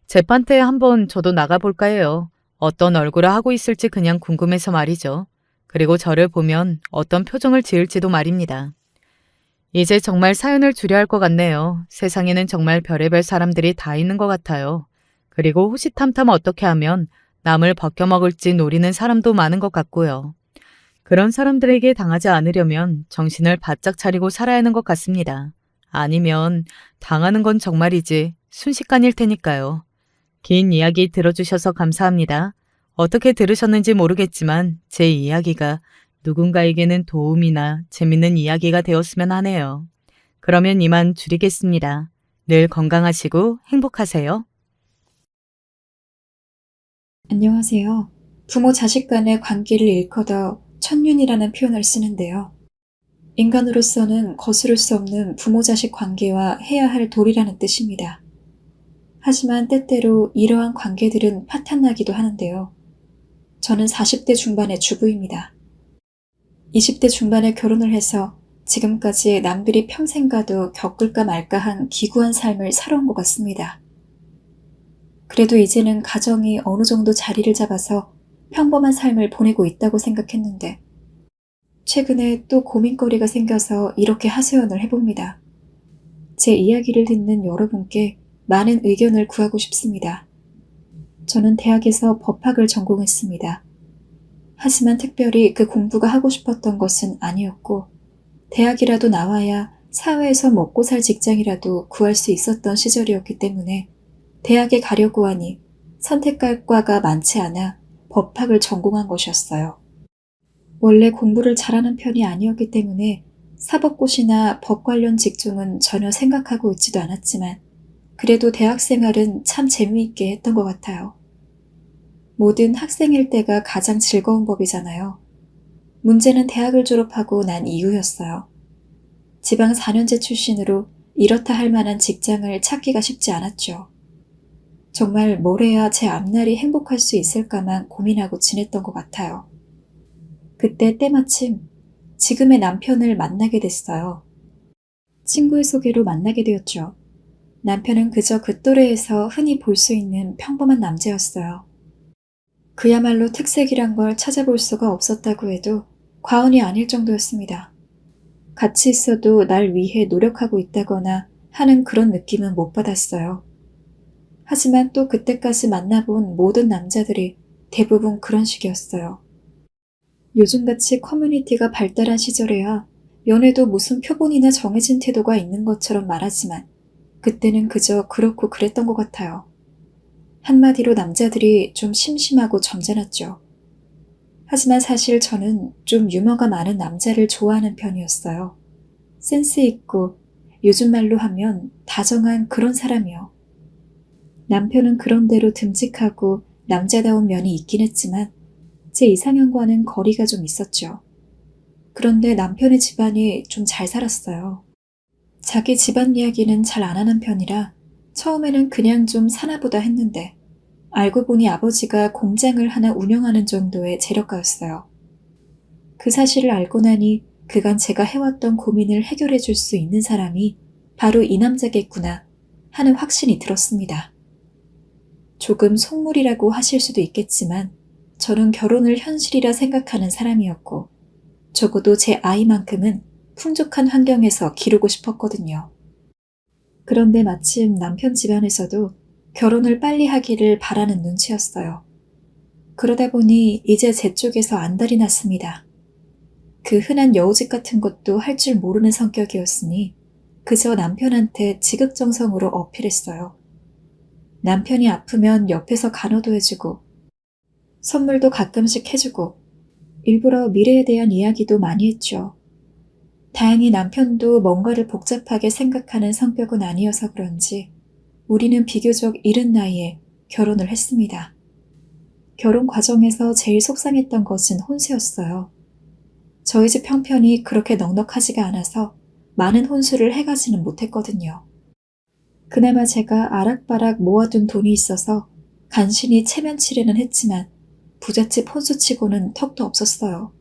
재판 때 한번 저도 나가볼까 해요. 어떤 얼굴을 하고 있을지 그냥 궁금해서 말이죠. 그리고 저를 보면 어떤 표정을 지을지도 말입니다. 이제 정말 사연을 줄여야 할 것 같네요. 세상에는 정말 별의별 사람들이 다 있는 것 같아요. 그리고 호시탐탐 어떻게 하면 남을 벗겨먹을지 노리는 사람도 많은 것 같고요. 그런 사람들에게 당하지 않으려면 정신을 바짝 차리고 살아야 하는 것 같습니다. 아니면 당하는 건 정말이지 순식간일 테니까요. 긴 이야기 들어주셔서 감사합니다. 어떻게 들으셨는지 모르겠지만 제 이야기가 누군가에게는 도움이나 재밌는 이야기가 되었으면 하네요. 그러면 이만 줄이겠습니다. 늘 건강하시고 행복하세요. 안녕하세요. 부모 자식 간의 관계를 일컬어 천륜이라는 표현을 쓰는데요. 인간으로서는 거스를 수 없는 부모 자식 관계와 해야 할 도리라는 뜻입니다. 하지만 때때로 이러한 관계들은 파탄나기도 하는데요. 저는 40대 중반의 주부입니다. 20대 중반에 결혼을 해서 지금까지 남들이 평생 가도 겪을까 말까한 기구한 삶을 살아온 것 같습니다. 그래도 이제는 가정이 어느 정도 자리를 잡아서 평범한 삶을 보내고 있다고 생각했는데 최근에 또 고민거리가 생겨서 이렇게 하소연을 해봅니다. 제 이야기를 듣는 여러분께 많은 의견을 구하고 싶습니다. 저는 대학에서 법학을 전공했습니다. 하지만 특별히 그 공부가 하고 싶었던 것은 아니었고 대학이라도 나와야 사회에서 먹고 살 직장이라도 구할 수 있었던 시절이었기 때문에 대학에 가려고 하니 선택할 과가 많지 않아 법학을 전공한 것이었어요. 원래 공부를 잘하는 편이 아니었기 때문에 사법고시나 법 관련 직종은 전혀 생각하고 있지도 않았지만 그래도 대학 생활은 참 재미있게 했던 것 같아요. 모든 학생일 때가 가장 즐거운 법이잖아요. 문제는 대학을 졸업하고 난 이후였어요. 지방 4년제 출신으로 이렇다 할 만한 직장을 찾기가 쉽지 않았죠. 정말 뭘 해야 제 앞날이 행복할 수 있을까만 고민하고 지냈던 것 같아요. 그때 때마침 지금의 남편을 만나게 됐어요. 친구의 소개로 만나게 되었죠. 남편은 그저 그 또래에서 흔히 볼 수 있는 평범한 남자였어요. 그야말로 특색이란 걸 찾아볼 수가 없었다고 해도 과언이 아닐 정도였습니다. 같이 있어도 날 위해 노력하고 있다거나 하는 그런 느낌은 못 받았어요. 하지만 또 그때까지 만나본 모든 남자들이 대부분 그런 식이었어요. 요즘같이 커뮤니티가 발달한 시절에야 연애도 무슨 표본이나 정해진 태도가 있는 것처럼 말하지만 그때는 그저 그렇고 그랬던 것 같아요. 한마디로 남자들이 좀 심심하고 점잖았죠. 하지만 사실 저는 좀 유머가 많은 남자를 좋아하는 편이었어요. 센스 있고 요즘 말로 하면 다정한 그런 사람이요. 남편은 그런대로 듬직하고 남자다운 면이 있긴 했지만 제 이상형과는 거리가 좀 있었죠. 그런데 남편의 집안이 좀 잘 살았어요. 자기 집안 이야기는 잘 안 하는 편이라 처음에는 그냥 좀 사나보다 했는데 알고 보니 아버지가 공장을 하나 운영하는 정도의 재력가였어요. 그 사실을 알고 나니 그간 제가 해왔던 고민을 해결해 줄 수 있는 사람이 바로 이 남자겠구나 하는 확신이 들었습니다. 조금 속물이라고 하실 수도 있겠지만 저는 결혼을 현실이라 생각하는 사람이었고 적어도 제 아이만큼은 풍족한 환경에서 기르고 싶었거든요. 그런데 마침 남편 집안에서도 결혼을 빨리 하기를 바라는 눈치였어요. 그러다 보니 이제 제 쪽에서 안달이 났습니다. 그 흔한 여우짓 같은 것도 할 줄 모르는 성격이었으니 그저 남편한테 지극정성으로 어필했어요. 남편이 아프면 옆에서 간호도 해주고 선물도 가끔씩 해주고 일부러 미래에 대한 이야기도 많이 했죠. 다행히 남편도 뭔가를 복잡하게 생각하는 성격은 아니어서 그런지 우리는 비교적 이른 나이에 결혼을 했습니다. 결혼 과정에서 제일 속상했던 것은 혼수였어요. 저희 집 형편이 그렇게 넉넉하지가 않아서 많은 혼수를 해가지는 못했거든요. 그나마 제가 아락바락 모아둔 돈이 있어서 간신히 체면치레는 했지만 부잣집 혼수치고는 턱도 없었어요.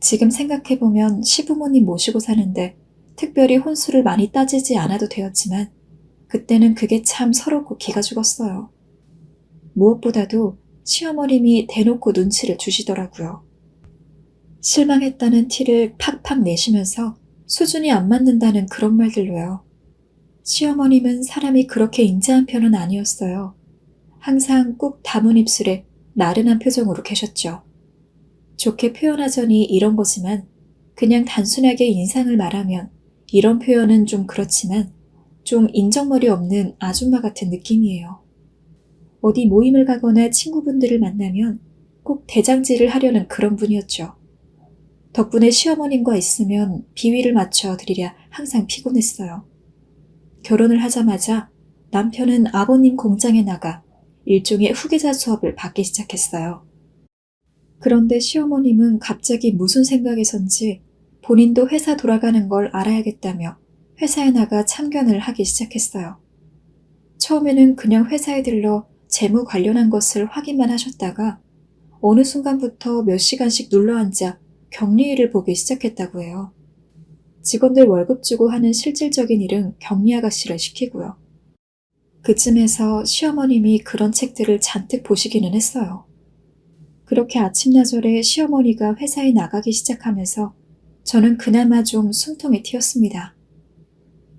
지금 생각해보면 시부모님 모시고 사는데 특별히 혼수를 많이 따지지 않아도 되었지만 그때는 그게 참 서럽고 기가 죽었어요. 무엇보다도 시어머님이 대놓고 눈치를 주시더라고요. 실망했다는 티를 팍팍 내시면서 수준이 안 맞는다는 그런 말들로요. 시어머님은 사람이 그렇게 인자한 편은 아니었어요. 항상 꾹 다문 입술에 나른한 표정으로 계셨죠. 좋게 표현하자니 이런 거지만 그냥 단순하게 인상을 말하면 이런 표현은 좀 그렇지만 좀 인정머리 없는 아줌마 같은 느낌이에요. 어디 모임을 가거나 친구분들을 만나면 꼭 대장질을 하려는 그런 분이었죠. 덕분에 시어머님과 있으면 비위를 맞춰 드리랴 항상 피곤했어요. 결혼을 하자마자 남편은 아버님 공장에 나가 일종의 후계자 수업을 받기 시작했어요. 그런데 시어머님은 갑자기 무슨 생각에선지 본인도 회사 돌아가는 걸 알아야겠다며 회사에 나가 참견을 하기 시작했어요. 처음에는 그냥 회사에 들러 재무 관련한 것을 확인만 하셨다가 어느 순간부터 몇 시간씩 눌러앉아 격리일을 보기 시작했다고 해요. 직원들 월급 주고 하는 실질적인 일은 격리 아가씨를 시키고요. 그쯤에서 시어머님이 그런 책들을 잔뜩 보시기는 했어요. 그렇게 아침나절에 시어머니가 회사에 나가기 시작하면서 저는 그나마 좀 숨통이 튀었습니다.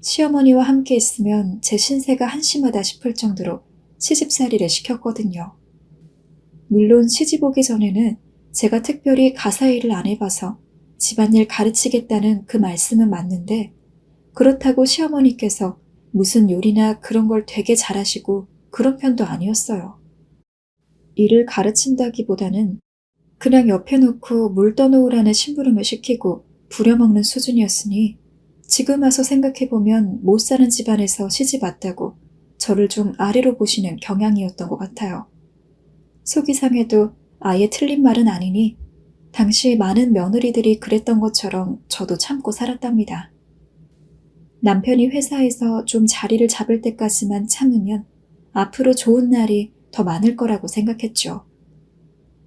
시어머니와 함께 있으면 제 신세가 한심하다 싶을 정도로 시집살이를 시켰거든요. 물론 시집 오기 전에는 제가 특별히 가사 일을 안 해봐서 집안일 가르치겠다는 그 말씀은 맞는데 그렇다고 시어머니께서 무슨 요리나 그런 걸 되게 잘하시고 그런 편도 아니었어요. 일을 가르친다기보다는 그냥 옆에 놓고 물 떠놓으라는 심부름을 시키고 부려먹는 수준이었으니 지금 와서 생각해보면 못 사는 집안에서 시집 왔다고 저를 좀 아래로 보시는 경향이었던 것 같아요. 속이 상해도 아예 틀린 말은 아니니 당시 많은 며느리들이 그랬던 것처럼 저도 참고 살았답니다. 남편이 회사에서 좀 자리를 잡을 때까지만 참으면 앞으로 좋은 날이 더 많을 거라고 생각했죠.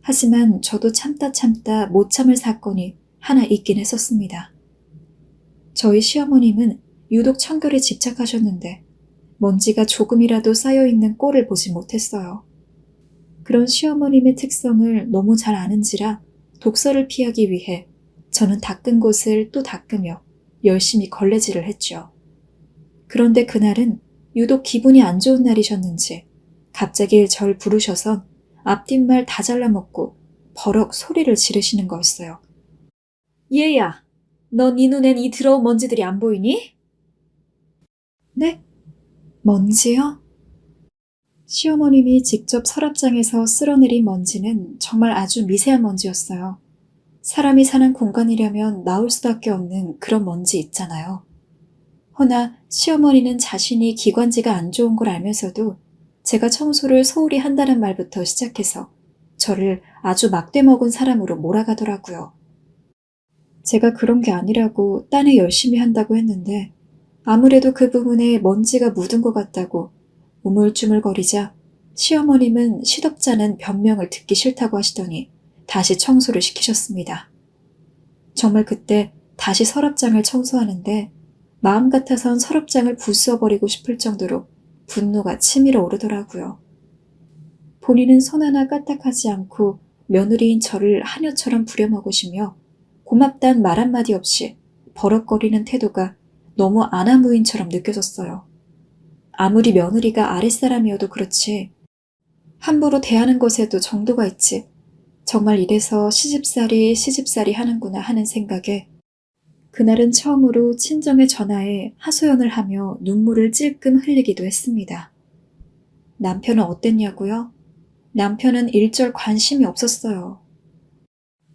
하지만 저도 참다 못 참을 사건이 하나 있긴 했었습니다. 저희 시어머님은 유독 청결에 집착하셨는데 먼지가 조금이라도 쌓여있는 꼴을 보지 못했어요. 그런 시어머님의 특성을 너무 잘 아는지라 독서를 피하기 위해 저는 닦은 곳을 또 닦으며 열심히 걸레질을 했죠. 그런데 그날은 유독 기분이 안 좋은 날이셨는지 갑자기 절 부르셔선 앞뒷말 다 잘라먹고 버럭 소리를 지르시는 거였어요. 얘야, 너 네 눈엔 이 더러운 먼지들이 안 보이니? 네? 먼지요? 시어머님이 직접 서랍장에서 쓸어내린 먼지는 정말 아주 미세한 먼지였어요. 사람이 사는 공간이라면 나올 수밖에 없는 그런 먼지 있잖아요. 허나 시어머니는 자신이 기관지가 안 좋은 걸 알면서도 제가 청소를 소홀히 한다는 말부터 시작해서 저를 아주 막대먹은 사람으로 몰아가더라고요. 제가 그런 게 아니라고 딴에 열심히 한다고 했는데 아무래도 그 부분에 먼지가 묻은 것 같다고 우물쭈물거리자 시어머님은 시덥잖은 변명을 듣기 싫다고 하시더니 다시 청소를 시키셨습니다. 정말 그때 다시 서랍장을 청소하는데 마음 같아선 서랍장을 부수어버리고 싶을 정도로 분노가 치밀어 오르더라고요. 본인은 손 하나 까딱하지 않고 며느리인 저를 하녀처럼 부려먹으시며 고맙단 말 한마디 없이 버럭거리는 태도가 너무 아나무인처럼 느껴졌어요. 아무리 며느리가 아랫사람이어도 그렇지 함부로 대하는 것에도 정도가 있지. 정말 이래서 시집살이 하는구나 하는 생각에 그날은 처음으로 친정의 전화에 하소연을 하며 눈물을 찔끔 흘리기도 했습니다. 남편은 어땠냐고요? 남편은 일절 관심이 없었어요.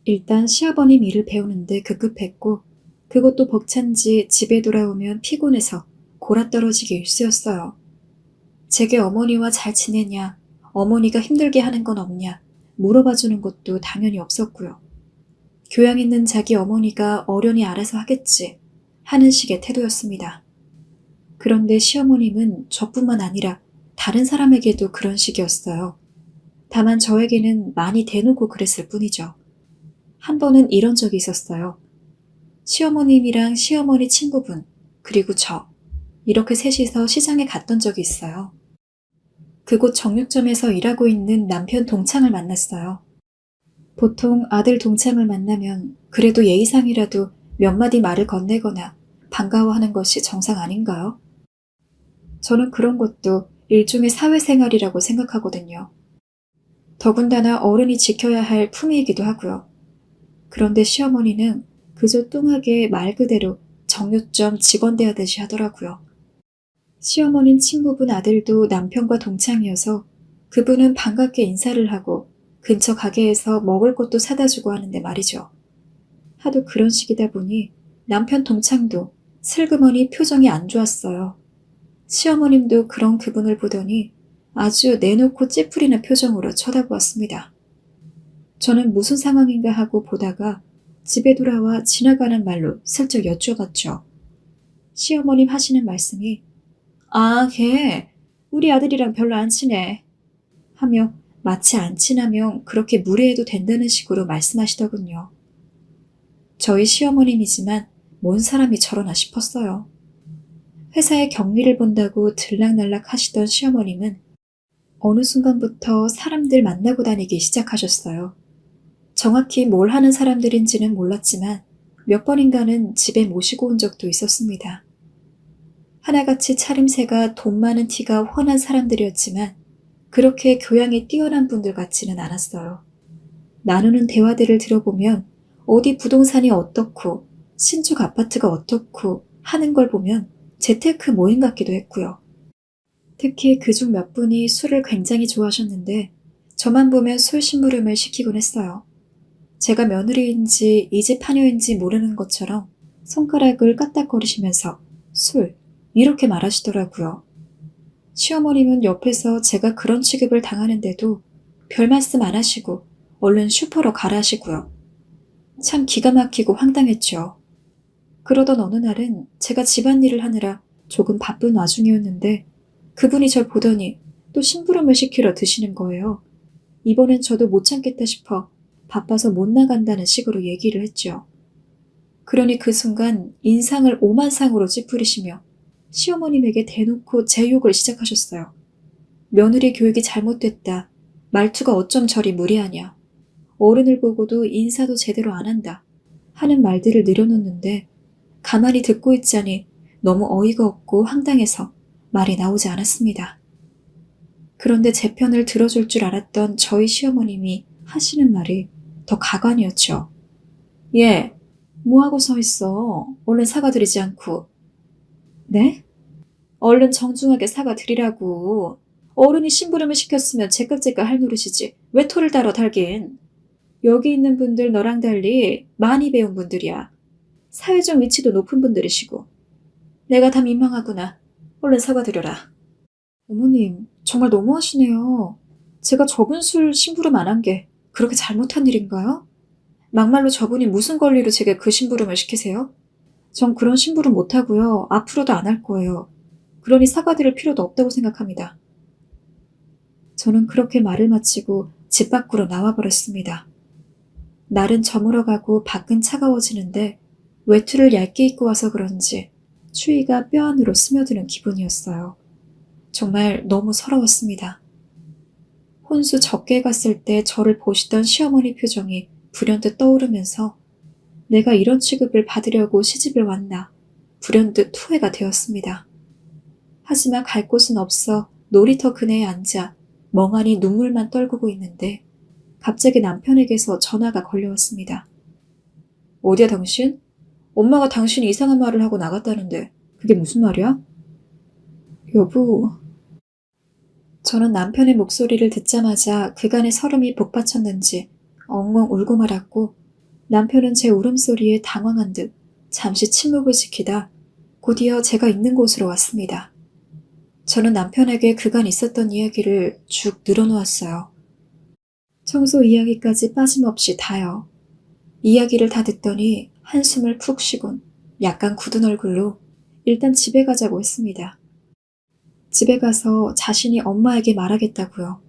일단 시아버님 일을 배우는데 급급했고 그것도 벅찬지 집에 돌아오면 피곤해서 골아떨어지기 일쑤였어요. 제게 어머니와 잘 지내냐, 어머니가 힘들게 하는 건 없냐 물어봐주는 것도 당연히 없었고요. 교양 있는 자기 어머니가 어련히 알아서 하겠지 하는 식의 태도였습니다. 그런데 시어머님은 저뿐만 아니라 다른 사람에게도 그런 식이었어요. 다만 저에게는 많이 대놓고 그랬을 뿐이죠. 한 번은 이런 적이 있었어요. 시어머님이랑 시어머니 친구분, 그리고 저, 이렇게 셋이서 시장에 갔던 적이 있어요. 그곳 정육점에서 일하고 있는 남편 동창을 만났어요. 보통 아들 동창을 만나면 그래도 예의상이라도 몇 마디 말을 건네거나 반가워하는 것이 정상 아닌가요? 저는 그런 것도 일종의 사회생활이라고 생각하거든요. 더군다나 어른이 지켜야 할 품위이기도 하고요. 그런데 시어머니는 그저 뚱하게 말 그대로 정육점 직원 대하듯이 하더라고요. 시어머님 친구분 아들도 남편과 동창이어서 그분은 반갑게 인사를 하고 근처 가게에서 먹을 것도 사다 주고 하는데 말이죠. 하도 그런 식이다 보니 남편 동창도 슬그머니 표정이 안 좋았어요. 시어머님도 그런 그분을 보더니 아주 내놓고 찌푸리는 표정으로 쳐다보았습니다. 저는 무슨 상황인가 하고 보다가 집에 돌아와 지나가는 말로 슬쩍 여쭤봤죠. 시어머님 하시는 말씀이 아, 걔 우리 아들이랑 별로 안 친해 하며 마치 안 친하면 그렇게 무례해도 된다는 식으로 말씀하시더군요. 저희 시어머님이지만 뭔 사람이 저러나 싶었어요. 회사에 격리를 본다고 들락날락 하시던 시어머님은 어느 순간부터 사람들 만나고 다니기 시작하셨어요. 정확히 뭘 하는 사람들인지는 몰랐지만 몇 번인가는 집에 모시고 온 적도 있었습니다. 하나같이 차림새가 돈 많은 티가 훤한 사람들이었지만 그렇게 교양이 뛰어난 분들 같지는 않았어요. 나누는 대화들을 들어보면 어디 부동산이 어떻고 신축 아파트가 어떻고 하는 걸 보면 재테크 모임 같기도 했고요. 특히 그중 몇 분이 술을 굉장히 좋아하셨는데 저만 보면 술 심부름을 시키곤 했어요. 제가 며느리인지 이 집 하녀인지 모르는 것처럼 손가락을 까딱거리시면서 술, 이렇게 말하시더라고요. 시어머님은 옆에서 제가 그런 취급을 당하는데도 별 말씀 안 하시고 얼른 슈퍼로 가라 하시고요. 참 기가 막히고 황당했죠. 그러던 어느 날은 제가 집안일을 하느라 조금 바쁜 와중이었는데 그분이 절 보더니 또 심부름을 시키러 드시는 거예요. 이번엔 저도 못 참겠다 싶어 바빠서 못 나간다는 식으로 얘기를 했죠. 그러니 그 순간 인상을 오만상으로 찌푸리시며 시어머님에게 대놓고 제 욕을 시작하셨어요. 며느리 교육이 잘못됐다. 말투가 어쩜 저리 무례하냐. 어른을 보고도 인사도 제대로 안 한다. 하는 말들을 늘여놓는데 가만히 듣고 있자니 너무 어이가 없고 황당해서 말이 나오지 않았습니다. 그런데 제 편을 들어줄 줄 알았던 저희 시어머님이 하시는 말이 더 가관이었죠. 얘, 뭐하고 서 있어? 얼른 사과드리지 않고. 네? 얼른 정중하게 사과드리라고. 어른이 심부름을 시켰으면 제깍제깍 할 노릇이지. 왜 토를 달아 달긴. 여기 있는 분들 너랑 달리 많이 배운 분들이야. 사회적 위치도 높은 분들이시고. 내가 다 민망하구나. 얼른 사과드려라. 어머님, 정말 너무하시네요. 제가 저분 술 심부름 안 한 게 그렇게 잘못한 일인가요? 막말로 저분이 무슨 권리로 제게 그 심부름을 시키세요? 전 그런 심부름 못하고요. 앞으로도 안 할 거예요. 그러니 사과드릴 필요도 없다고 생각합니다. 저는 그렇게 말을 마치고 집 밖으로 나와버렸습니다. 날은 저물어가고 밖은 차가워지는데 외투를 얇게 입고 와서 그런지 추위가 뼈 안으로 스며드는 기분이었어요. 정말 너무 서러웠습니다. 혼수 적게 갔을 때 저를 보시던 시어머니 표정이 불현듯 떠오르면서 내가 이런 취급을 받으려고 시집을 왔나 불현듯 투회가 되었습니다. 하지만 갈 곳은 없어 놀이터 그네에 앉아 멍하니 눈물만 떨구고 있는데 갑자기 남편에게서 전화가 걸려왔습니다. 어디야 당신? 엄마가 당신이 이상한 말을 하고 나갔다는데 그게 무슨 말이야? 여보. 저는 남편의 목소리를 듣자마자 그간의 설움이 복받쳤는지 엉엉 울고 말았고 남편은 제 울음소리에 당황한 듯 잠시 침묵을 지키다 곧이어 제가 있는 곳으로 왔습니다. 저는 남편에게 그간 있었던 이야기를 쭉 늘어놓았어요. 청소 이야기까지 빠짐없이 다요. 이야기를 다 듣더니 한숨을 푹 쉬곤 약간 굳은 얼굴로 일단 집에 가자고 했습니다. 집에 가서 자신이 엄마에게 말하겠다고요.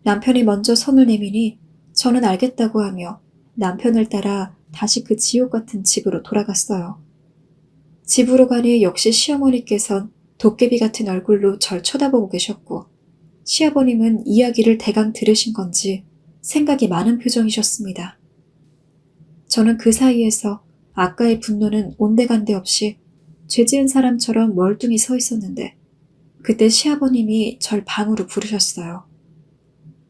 남편이 먼저 손을 내미니 저는 알겠다고 하며 남편을 따라 다시 그 지옥 같은 집으로 돌아갔어요. 집으로 가니 역시 시어머니께선 도깨비 같은 얼굴로 절 쳐다보고 계셨고 시아버님은 이야기를 대강 들으신 건지 생각이 많은 표정이셨습니다. 저는 그 사이에서 아까의 분노는 온데간데 없이 죄 지은 사람처럼 멀뚱히 서 있었는데 그때 시아버님이 절 방으로 부르셨어요.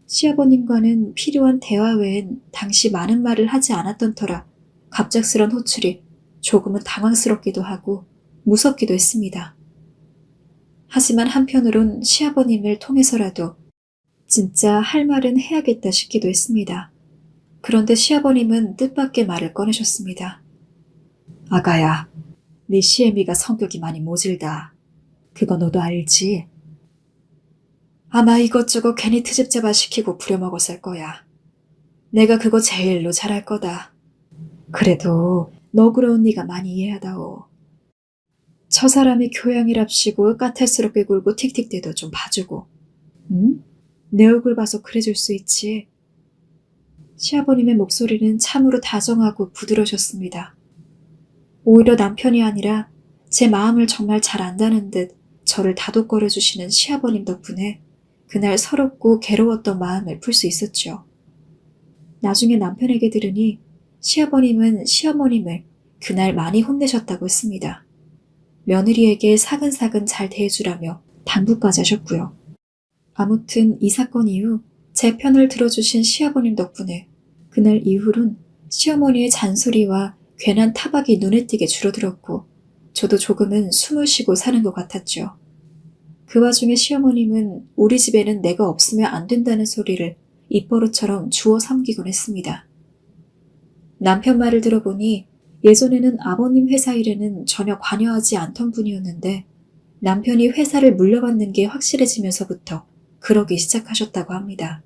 시아버님과는 필요한 대화 외엔 당시 많은 말을 하지 않았던 터라 갑작스런 호출이 조금은 당황스럽기도 하고 무섭기도 했습니다. 하지만 한편으론 시아버님을 통해서라도 진짜 할 말은 해야겠다 싶기도 했습니다. 그런데 시아버님은 뜻밖의 말을 꺼내셨습니다. 아가야, 네 시애미가 성격이 많이 모질다. 그거 너도 알지? 아마 이것저것 괜히 트집 잡아 시키고 부려먹었을 거야. 내가 그거 제일로 잘할 거다. 그래도 너그러운 네가 많이 이해하다오. 저 사람이 교양이랍시고 까탈스럽게 굴고 틱틱대도 좀 봐주고. 응? 내 얼굴 봐서 그래줄 수 있지. 시아버님의 목소리는 참으로 다정하고 부드러우셨습니다. 오히려 남편이 아니라 제 마음을 정말 잘 안다는 듯 저를 다독거려 주시는 시아버님 덕분에 그날 서럽고 괴로웠던 마음을 풀 수 있었죠. 나중에 남편에게 들으니 시아버님은 시어머님을 그날 많이 혼내셨다고 했습니다. 며느리에게 사근사근 잘 대해주라며 당부까지 하셨고요. 아무튼 이 사건 이후 제 편을 들어주신 시아버님 덕분에 그날 이후론 시어머니의 잔소리와 괜한 타박이 눈에 띄게 줄어들었고 저도 조금은 숨을 쉬고 사는 것 같았죠. 그 와중에 시어머님은 우리 집에는 내가 없으면 안 된다는 소리를 입버릇처럼 주워 삼기곤 했습니다. 남편 말을 들어보니 예전에는 아버님 회사 일에는 전혀 관여하지 않던 분이었는데 남편이 회사를 물려받는 게 확실해지면서부터 그러기 시작하셨다고 합니다.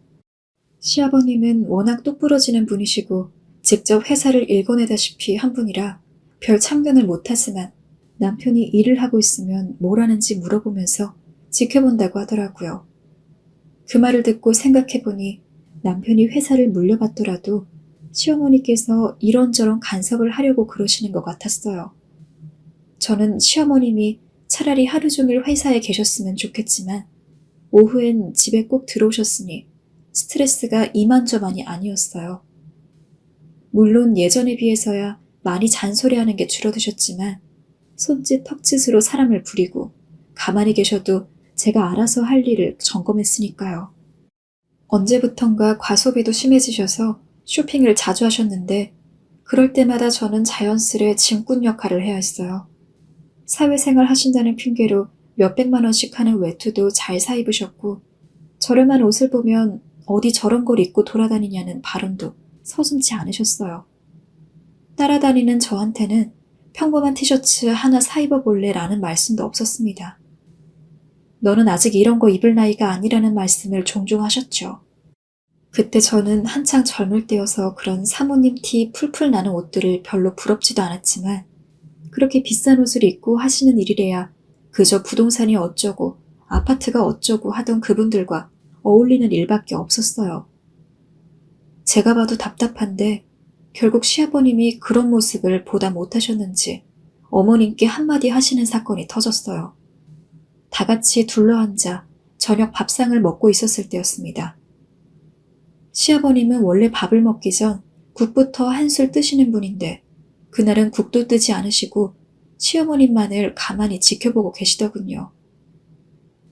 시아버님은 워낙 똑부러지는 분이시고 직접 회사를 일궈내다시피 한 분이라 별 참견을 못하지만 남편이 일을 하고 있으면 뭘 하는지 물어보면서 지켜본다고 하더라고요. 그 말을 듣고 생각해보니 남편이 회사를 물려받더라도 시어머니께서 이런저런 간섭을 하려고 그러시는 것 같았어요. 저는 시어머님이 차라리 하루 종일 회사에 계셨으면 좋겠지만 오후엔 집에 꼭 들어오셨으니 스트레스가 이만저만이 아니었어요. 물론 예전에 비해서야 많이 잔소리하는 게 줄어드셨지만 손짓 턱짓으로 사람을 부리고 가만히 계셔도 제가 알아서 할 일을 점검했으니까요. 언제부턴가 과소비도 심해지셔서 쇼핑을 자주 하셨는데 그럴 때마다 저는 자연스레 짐꾼 역할을 해야 했어요. 사회생활 하신다는 핑계로 몇백만 원씩 하는 외투도 잘 사 입으셨고 저렴한 옷을 보면 어디 저런 걸 입고 돌아다니냐는 발언도 서슴지 않으셨어요. 따라다니는 저한테는 평범한 티셔츠 하나 사 입어볼래 라는 말씀도 없었습니다. 너는 아직 이런 거 입을 나이가 아니라는 말씀을 종종 하셨죠. 그때 저는 한창 젊을 때여서 그런 사모님 티 풀풀 나는 옷들을 별로 부럽지도 않았지만 그렇게 비싼 옷을 입고 하시는 일이래야 그저 부동산이 어쩌고 아파트가 어쩌고 하던 그분들과 어울리는 일밖에 없었어요. 제가 봐도 답답한데 결국 시아버님이 그런 모습을 보다 못하셨는지 어머님께 한마디 하시는 사건이 터졌어요. 다 같이 둘러앉아 저녁 밥상을 먹고 있었을 때였습니다. 시아버님은 원래 밥을 먹기 전 국부터 한술 뜨시는 분인데 그날은 국도 뜨지 않으시고 시어머님만을 가만히 지켜보고 계시더군요.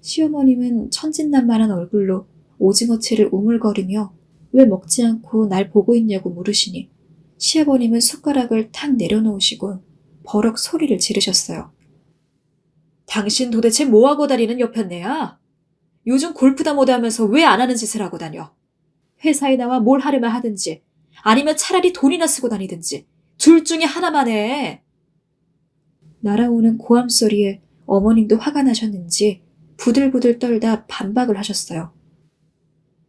시어머님은 천진난만한 얼굴로 오징어채를 우물거리며 왜 먹지 않고 날 보고 있냐고 물으시니 시아버님은 숟가락을 탁 내려놓으시곤 버럭 소리를 지르셨어요. 당신 도대체 뭐하고 다니는 여편네야? 요즘 골프다 뭐다 하면서 왜 안 하는 짓을 하고 다녀? 회사에 나와 뭘 하려면 하든지 아니면 차라리 돈이나 쓰고 다니든지 둘 중에 하나만 해. 날아오는 고함 소리에 어머님도 화가 나셨는지 부들부들 떨다 반박을 하셨어요.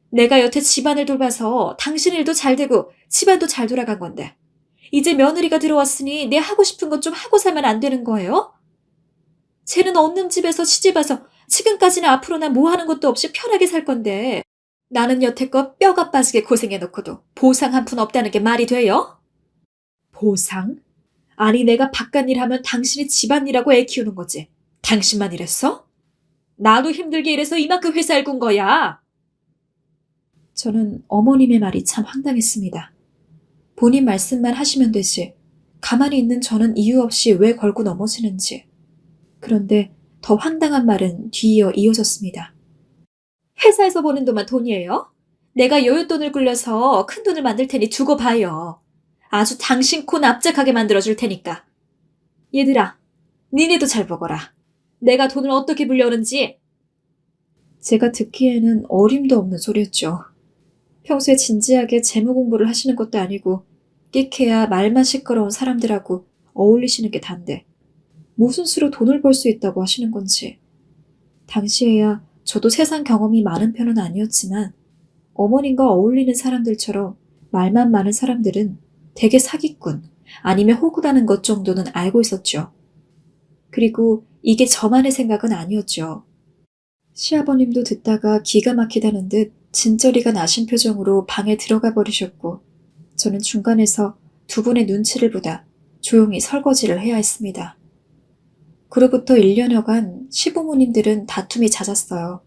내가 여태 집안을 돌봐서 당신 일도 잘 되고 집안도 잘 돌아간 건데 이제 며느리가 들어왔으니 내 하고 싶은 것 좀 하고 살면 안 되는 거예요? 쟤는 없는 집에서 시집와서 지금까지는 앞으로나 뭐 하는 것도 없이 편하게 살 건데 나는 여태껏 뼈가 빠지게 고생해놓고도 보상 한 푼 없다는 게 말이 돼요? 보상? 아니 내가 바깥일 하면 당신이 집안일하고 애 키우는 거지. 당신만 일했어? 나도 힘들게 일해서 이만큼 회사를 군 거야. 저는 어머님의 말이 참 황당했습니다. 본인 말씀만 하시면 되지. 가만히 있는 저는 이유 없이 왜 걸고 넘어지는지. 그런데 더 황당한 말은 뒤이어 이어졌습니다. 회사에서 버는 돈만 돈이에요? 내가 여윳돈을 굴려서 큰 돈을 만들 테니 두고 봐요. 아주 당신 코 납작하게 만들어줄 테니까. 얘들아, 니네도 잘 보거라. 내가 돈을 어떻게 불려오는지. 제가 듣기에는 어림도 없는 소리였죠. 평소에 진지하게 재무 공부를 하시는 것도 아니고 끽해야 말만 시끄러운 사람들하고 어울리시는 게 단데 무슨 수로 돈을 벌 수 있다고 하시는 건지. 당시에야 저도 세상 경험이 많은 편은 아니었지만 어머님과 어울리는 사람들처럼 말만 많은 사람들은 대개 사기꾼 아니면 호구라는 것 정도는 알고 있었죠. 그리고 이게 저만의 생각은 아니었죠. 시아버님도 듣다가 기가 막히다는 듯 진저리가 나신 표정으로 방에 들어가 버리셨고 저는 중간에서 두 분의 눈치를 보다 조용히 설거지를 해야 했습니다. 그로부터 1년여간 시부모님들은 다툼이 잦았어요.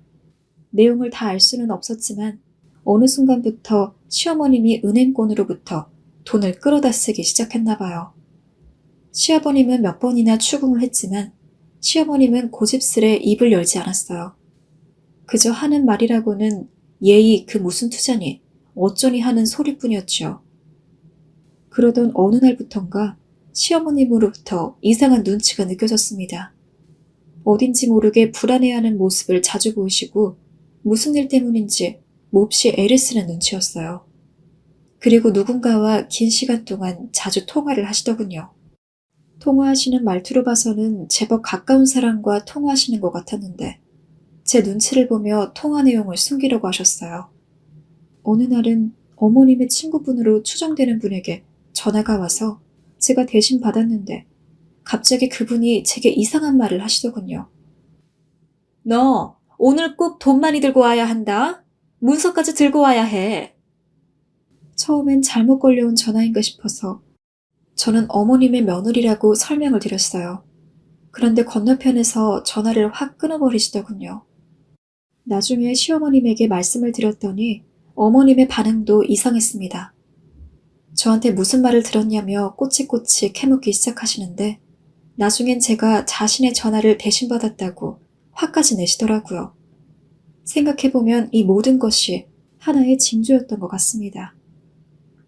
내용을 다 알 수는 없었지만 어느 순간부터 시어머님이 은행권으로부터 돈을 끌어다 쓰기 시작했나 봐요. 시아버님은 몇 번이나 추궁을 했지만 시어머님은 고집스레 입을 열지 않았어요. 그저 하는 말이라고는 예의 그 무슨 투자니 어쩌니 하는 소리뿐이었죠. 그러던 어느 날부턴가 시어머님으로부터 이상한 눈치가 느껴졌습니다. 어딘지 모르게 불안해하는 모습을 자주 보이시고 무슨 일 때문인지 몹시 애를 쓰는 눈치였어요. 그리고 누군가와 긴 시간 동안 자주 통화를 하시더군요. 통화하시는 말투로 봐서는 제법 가까운 사람과 통화하시는 것 같았는데 제 눈치를 보며 통화 내용을 숨기려고 하셨어요. 어느 날은 어머님의 친구분으로 추정되는 분에게 전화가 와서 제가 대신 받았는데 갑자기 그분이 제게 이상한 말을 하시더군요. 너 오늘 꼭 돈 많이 들고 와야 한다. 문서까지 들고 와야 해. 처음엔 잘못 걸려온 전화인가 싶어서 저는 어머님의 며느리라고 설명을 드렸어요. 그런데 건너편에서 전화를 확 끊어버리시더군요. 나중에 시어머님에게 말씀을 드렸더니 어머님의 반응도 이상했습니다. 저한테 무슨 말을 들었냐며 꼬치꼬치 캐묻기 시작하시는데 나중엔 제가 자신의 전화를 대신 받았다고 화까지 내시더라고요. 생각해보면 이 모든 것이 하나의 징조였던 것 같습니다.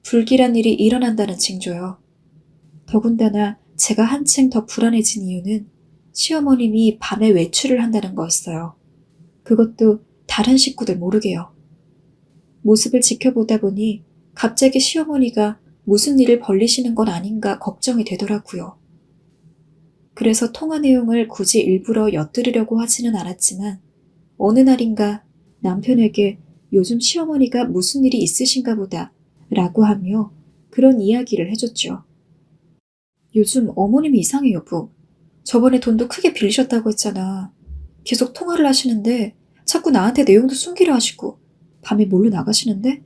불길한 일이 일어난다는 징조요. 더군다나 제가 한층 더 불안해진 이유는 시어머님이 밤에 외출을 한다는 거였어요. 그것도 다른 식구들 모르게요. 모습을 지켜보다 보니 갑자기 시어머니가 무슨 일을 벌리시는 건 아닌가 걱정이 되더라고요. 그래서 통화 내용을 굳이 일부러 엿들으려고 하지는 않았지만 어느 날인가 남편에게 요즘 시어머니가 무슨 일이 있으신가 보다 라고 하며 그런 이야기를 해줬죠. 요즘 어머님이 이상해 여보. 저번에 돈도 크게 빌리셨다고 했잖아. 계속 통화를 하시는데 자꾸 나한테 내용도 숨기려 하시고 밤에 몰래 나가시는데?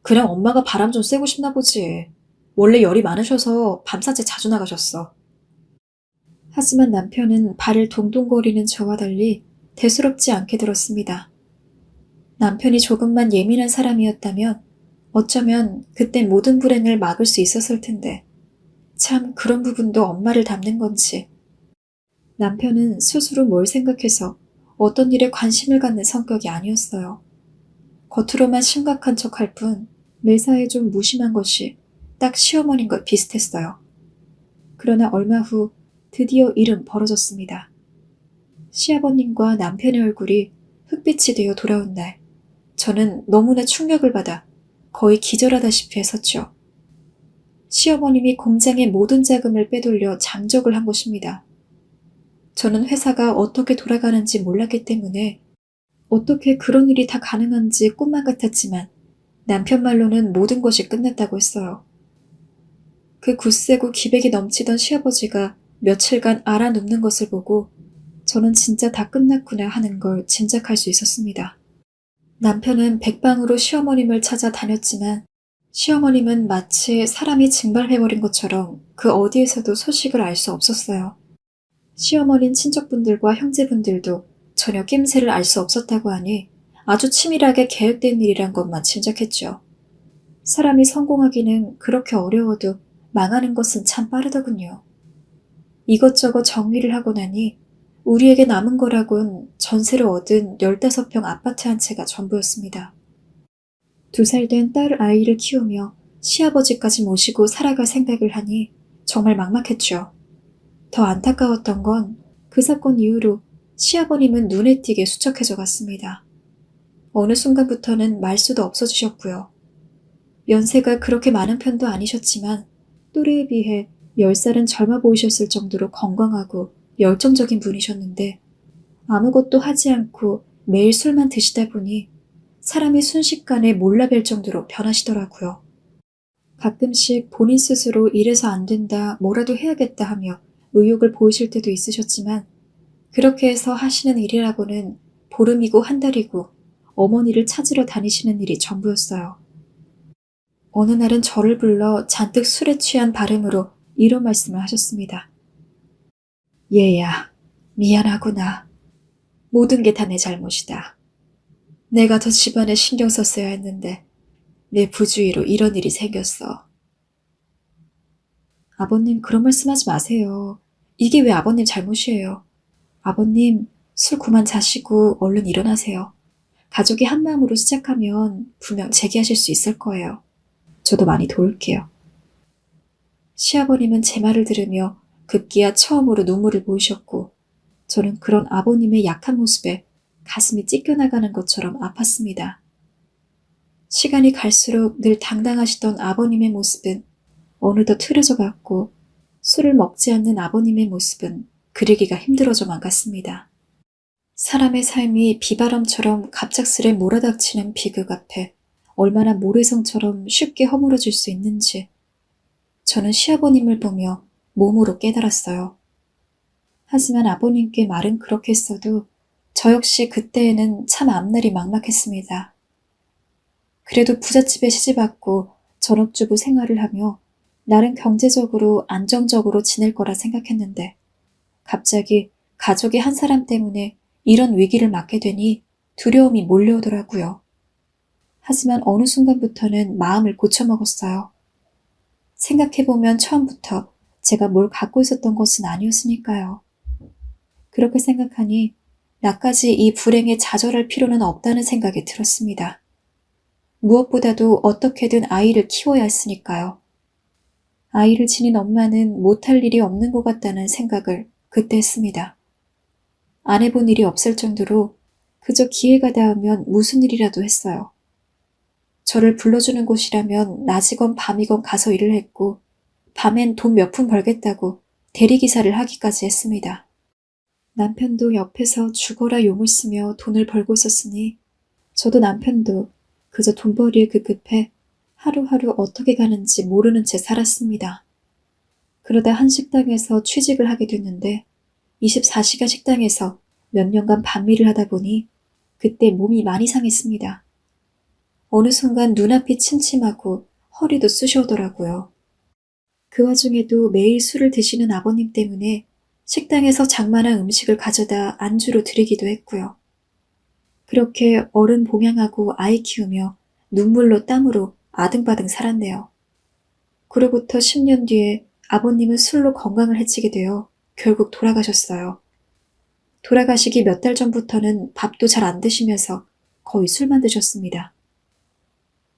그냥 엄마가 바람 좀 쐬고 싶나 보지. 원래 열이 많으셔서 밤낮에 자주 나가셨어. 하지만 남편은 발을 동동거리는 저와 달리 대수롭지 않게 들었습니다. 남편이 조금만 예민한 사람이었다면 어쩌면 그때 모든 불행을 막을 수 있었을 텐데 참 그런 부분도 엄마를 닮는 건지. 남편은 스스로 뭘 생각해서 어떤 일에 관심을 갖는 성격이 아니었어요. 겉으로만 심각한 척할 뿐 매사에 좀 무심한 것이 딱 시어머니인 것 비슷했어요. 그러나 얼마 후 드디어 일은 벌어졌습니다. 시아버님과 남편의 얼굴이 흑빛이 되어 돌아온 날, 저는 너무나 충격을 받아 거의 기절하다시피 했었죠. 시어머님이 공장의 모든 자금을 빼돌려 잠적을 한 것입니다. 저는 회사가 어떻게 돌아가는지 몰랐기 때문에 어떻게 그런 일이 다 가능한지 꿈만 같았지만 남편 말로는 모든 것이 끝났다고 했어요. 그 굳세고 기백이 넘치던 시아버지가 며칠간 알아눕는 것을 보고 저는 진짜 다 끝났구나 하는 걸 짐작할 수 있었습니다. 남편은 백방으로 시어머님을 찾아 다녔지만 시어머님은 마치 사람이 증발해버린 것처럼 그 어디에서도 소식을 알 수 없었어요. 시어머님 친척분들과 형제분들도 전혀 낌새를 알 수 없었다고 하니 아주 치밀하게 계획된 일이란 것만 짐작했죠. 사람이 성공하기는 그렇게 어려워도 망하는 것은 참 빠르더군요. 이것저것 정리를 하고 나니 우리에게 남은 거라곤 전세로 얻은 15평 아파트 한 채가 전부였습니다. 2살 된 딸 아이를 키우며 시아버지까지 모시고 살아갈 생각을 하니 정말 막막했죠. 더 안타까웠던 건 그 사건 이후로 시아버님은 눈에 띄게 수척해져 갔습니다. 어느 순간부터는 말수도 없어지셨고요. 연세가 그렇게 많은 편도 아니셨지만 또래에 비해 10살은 젊어 보이셨을 정도로 건강하고 열정적인 분이셨는데 아무것도 하지 않고 매일 술만 드시다 보니 사람이 순식간에 몰라뵐 정도로 변하시더라고요. 가끔씩 본인 스스로 이래서 안 된다, 뭐라도 해야겠다 하며 의욕을 보이실 때도 있으셨지만 그렇게 해서 하시는 일이라고는 보름이고 한 달이고 어머니를 찾으러 다니시는 일이 전부였어요. 어느 날은 저를 불러 잔뜩 술에 취한 발음으로 이런 말씀을 하셨습니다. 얘야, 미안하구나. 모든 게 다 내 잘못이다. 내가 더 집안에 신경 썼어야 했는데 내 부주의로 이런 일이 생겼어. 아버님 그런 말씀하지 마세요. 이게 왜 아버님 잘못이에요. 아버님 술 그만 자시고 얼른 일어나세요. 가족이 한마음으로 시작하면 분명 재기하실 수 있을 거예요. 저도 많이 도울게요. 시아버님은 제 말을 들으며 급기야 처음으로 눈물을 보이셨고 저는 그런 아버님의 약한 모습에 가슴이 찢겨나가는 것처럼 아팠습니다. 시간이 갈수록 늘 당당하시던 아버님의 모습은 어느덧 흐려져 갔고 술을 먹지 않는 아버님의 모습은 그리기가 힘들어져만 갔습니다. 사람의 삶이 비바람처럼 갑작스레 몰아닥치는 비극 앞에 얼마나 모래성처럼 쉽게 허물어질 수 있는지 저는 시아버님을 보며 몸으로 깨달았어요. 하지만 아버님께 말은 그렇게 했어도 저 역시 그때에는 참 앞날이 막막했습니다. 그래도 부잣집에 시집왔고 전업주부 생활을 하며 나름 경제적으로 안정적으로 지낼 거라 생각했는데 갑자기 가족의 한 사람 때문에 이런 위기를 맞게 되니 두려움이 몰려오더라고요. 하지만 어느 순간부터는 마음을 고쳐먹었어요. 생각해보면 처음부터 제가 뭘 갖고 있었던 것은 아니었으니까요. 그렇게 생각하니 나까지 이 불행에 좌절할 필요는 없다는 생각이 들었습니다. 무엇보다도 어떻게든 아이를 키워야 했으니까요. 아이를 지닌 엄마는 못할 일이 없는 것 같다는 생각을 그때 했습니다. 안 해본 일이 없을 정도로 그저 기회가 닿으면 무슨 일이라도 했어요. 저를 불러주는 곳이라면 낮이건 밤이건 가서 일을 했고 밤엔 돈 몇 푼 벌겠다고 대리기사를 하기까지 했습니다. 남편도 옆에서 죽어라 용을 쓰며 돈을 벌고 있었으니 저도 남편도 그저 돈벌이에 급급해 하루하루 어떻게 가는지 모르는 채 살았습니다. 그러다 한 식당에서 취직을 하게 됐는데 24시간 식당에서 몇 년간 반일을 하다 보니 그때 몸이 많이 상했습니다. 어느 순간 눈앞이 침침하고 허리도 쑤셔오더라고요. 그 와중에도 매일 술을 드시는 아버님 때문에 식당에서 장만한 음식을 가져다 안주로 드리기도 했고요. 그렇게 어른 봉양하고 아이 키우며 눈물로 땀으로 아등바등 살았네요. 그로부터 10년 뒤에 아버님은 술로 건강을 해치게 되어 결국 돌아가셨어요. 돌아가시기 몇 달 전부터는 밥도 잘 안 드시면서 거의 술만 드셨습니다.